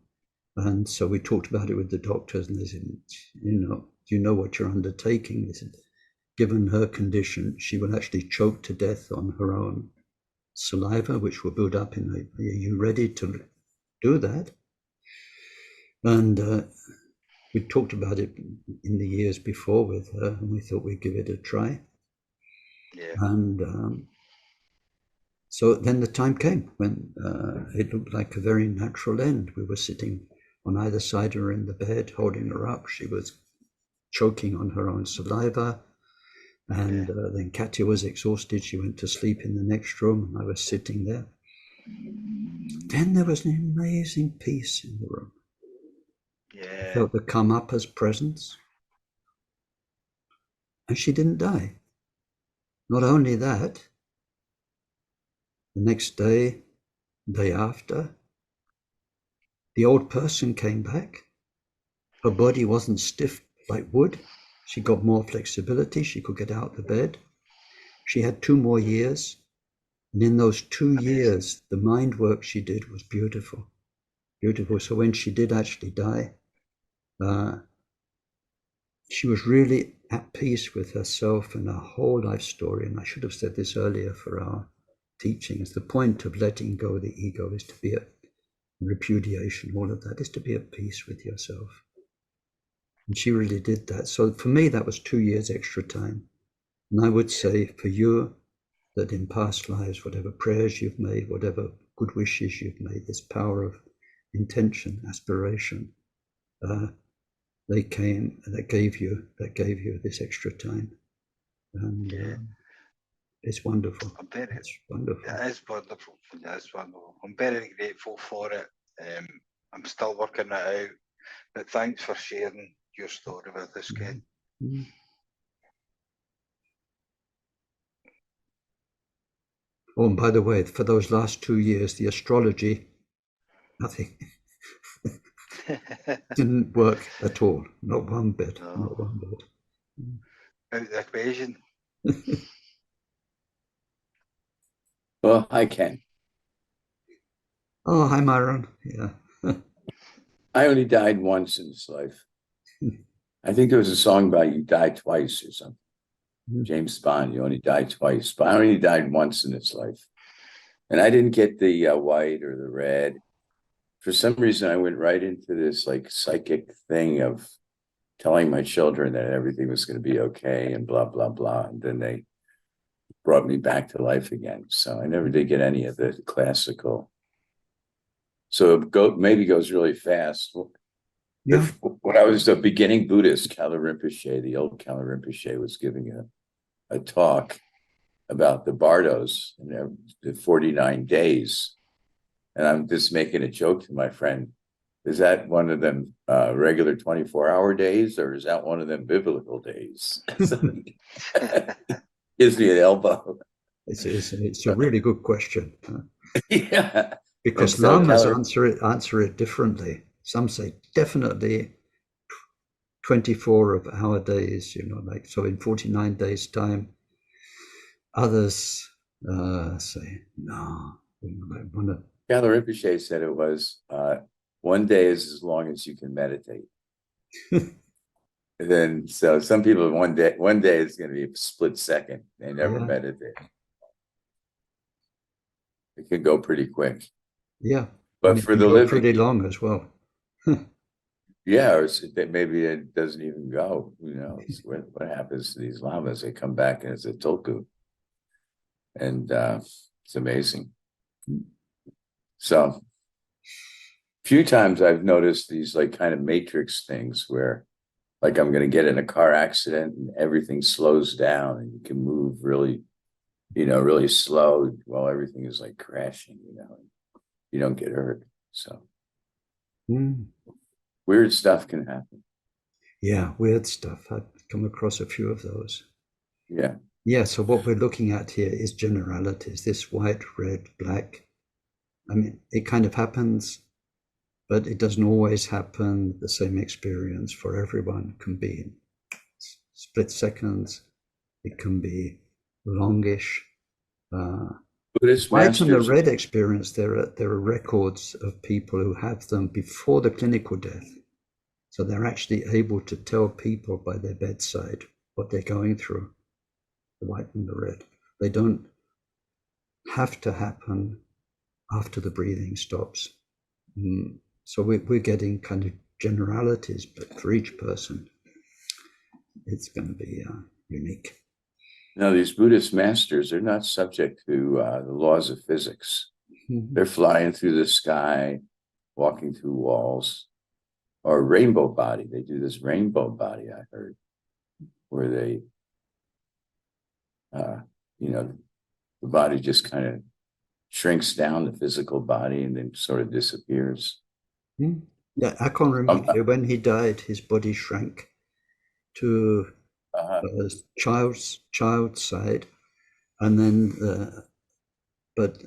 And so we talked about it with the doctors, and they said, do you know what you're undertaking? They said, given her condition, she will actually choke to death on her own saliva, which will build up are you ready to do that? And we talked about it in the years before with her, and we thought we'd give it a try. Yeah. And so then the time came when it looked like a very natural end. We were sitting on either side of her in the bed, holding her up. She was choking on her own saliva. And then Katya was exhausted. She went to sleep in the next room, and I was sitting there. Then there was an amazing peace in the room. Yeah. Felt the come up as presence. And she didn't die. Not only that, the next day, day after, the old person came back. Her body wasn't stiff like wood. She got more flexibility. She could get out of the bed. She had 2 more years. And in those 2 years, the mind work she did was beautiful. Beautiful. So when she did actually die, she was really at peace with herself and her whole life story. And I should have said this earlier for our teachings. The point of letting go of the ego is to be at repudiation, all of that is to be at peace with yourself. And she really did that. So for me, that was 2 years extra time. And I would say for you that in past lives, whatever prayers you've made, whatever good wishes you've made, this power of intention, aspiration, they came and that gave you this extra time. And it's wonderful. It's wonderful. It is wonderful. It is wonderful. I'm very grateful for it. I'm still working it out. But thanks for sharing your story with us, Ken. Mm-hmm. Oh, and by the way, for those last 2 years, the astrology, nothing. Didn't work at all. Not one bit. No. Not one bit. Out of the equation. Well, hi, Ken. Oh, hi, Myron. Yeah. I only died once in this life. I think there was a song about you died twice or something. James Bond, you only died twice, but I only died once in this life. And I didn't get the white or the red. For some reason, I went right into this like psychic thing of telling my children that everything was going to be okay and blah, blah, blah. And then they brought me back to life again. So I never did get any of the classical. So it maybe goes really fast. Yeah. When I was a beginning Buddhist, Kala Rinpoche, the old Kala Rinpoche, was giving a talk about the bardos and the 49 days. And I'm just making a joke to my friend. Is that one of them regular 24-hour days, or is that one of them biblical days? Gives me an elbow. It's a really good question. Yeah. Because so lamas answer it differently. Some say definitely 24 of our days, like so in 49 days time. Others say no. Kala Rinpoche said it was 1 day is as long as you can meditate. And then so some people one day is going to be a split second. They never meditate. It could go pretty quick. Yeah. But for the living, pretty long as well. Yeah, or maybe it doesn't even go. Who knows what happens to these lamas? They come back as a tulku, and it's amazing. So, a few times I've noticed these like kind of matrix things where, like, I'm going to get in a car accident and everything slows down, and you can move really, really slow while everything is like crashing. You don't get hurt. So. Weird stuff can happen. Yeah, weird stuff. I've come across a few of those. Yeah. Yeah, so what we're looking at here is generalities, this white, red, black. I mean, it kind of happens, but it doesn't always happen. The same experience for everyone. It can be in split seconds. It can be longish. Buddhist Right masters. from the red experience, there are records of people who have them before the clinical death. So they're actually able to tell people by their bedside what they're going through, the white and the red. They don't have to happen after the breathing stops. So we're getting kind of generalities, but for each person, it's going to be unique. Now, these Buddhist masters, they're not subject to the laws of physics. They're flying through the sky, walking through walls, or rainbow body. They do this rainbow body, I heard, where they, the body just kind of shrinks down, the physical body, and then sort of disappears. Yeah, Akon Rinpoche, when he died, his body shrank to child side, and then but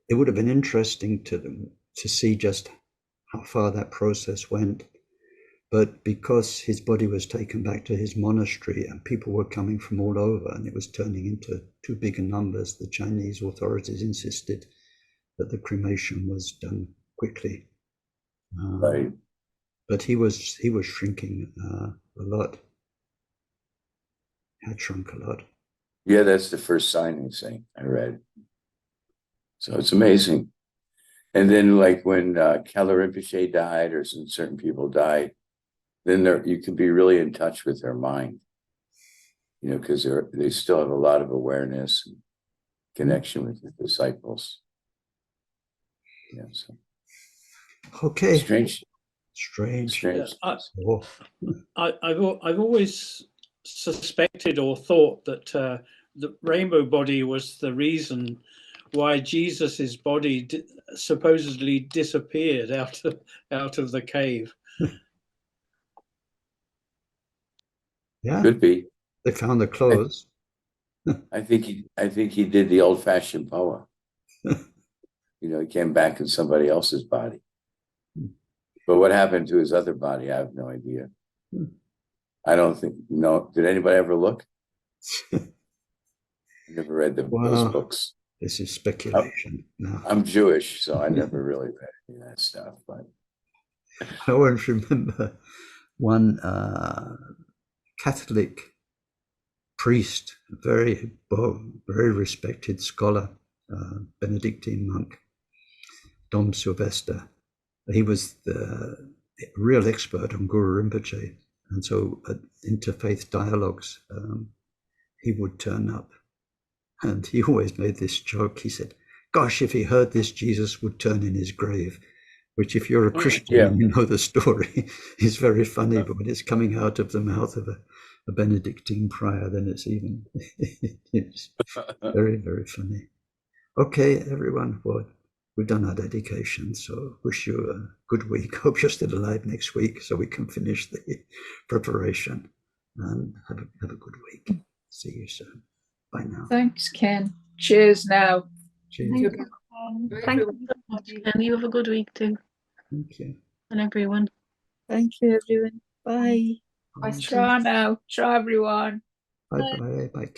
it would have been interesting to them to see just how far that process went. But because his body was taken back to his monastery and people were coming from all over and it was turning into too big a numbers, the Chinese authorities insisted that the cremation was done quickly. Right. But he was shrinking a lot. Had shrunk a lot. Yeah, that's the first sign they say, I read. So it's amazing. And then like when Keller Rinpoche died or some certain people died, then you can be really in touch with their mind, you know, because they still have a lot of awareness and connection with the disciples. Yeah. So Okay. strange. Yeah, I've always suspected or thought that the rainbow body was the reason why Jesus's body supposedly disappeared out of the cave. Yeah, could be. they found the clothes. I think he did the old-fashioned power. You know, he came back in somebody else's body. But what happened to his other body? I have no idea. I don't think. No, did anybody ever look? Never read those books. This is speculation. No. I'm Jewish, so I never really read any of that stuff. But I always remember one Catholic priest, very respected scholar, Benedictine monk, Dom Sylvester. He was the real expert on Guru Rinpoche, and so at interfaith dialogues, he would turn up, and he always made this joke. He said, "Gosh, if he heard this, Jesus would turn in his grave." Which, if you're a Christian and you know the story, is very funny. But when it's coming out of the mouth of a Benedictine prior, then it's even it's very, very funny. Okay, everyone. Well, we've done our dedication, so wish you a good week. Hope you're still alive next week so we can finish the preparation. And have a good week. See you soon. Bye now. Thanks, Ken. Cheers now. Cheers. Thank you so much. And you have a good week too. Thank you. And everyone. Thank you, everyone. Bye. Bye. Try now. Try, everyone. Bye. Bye.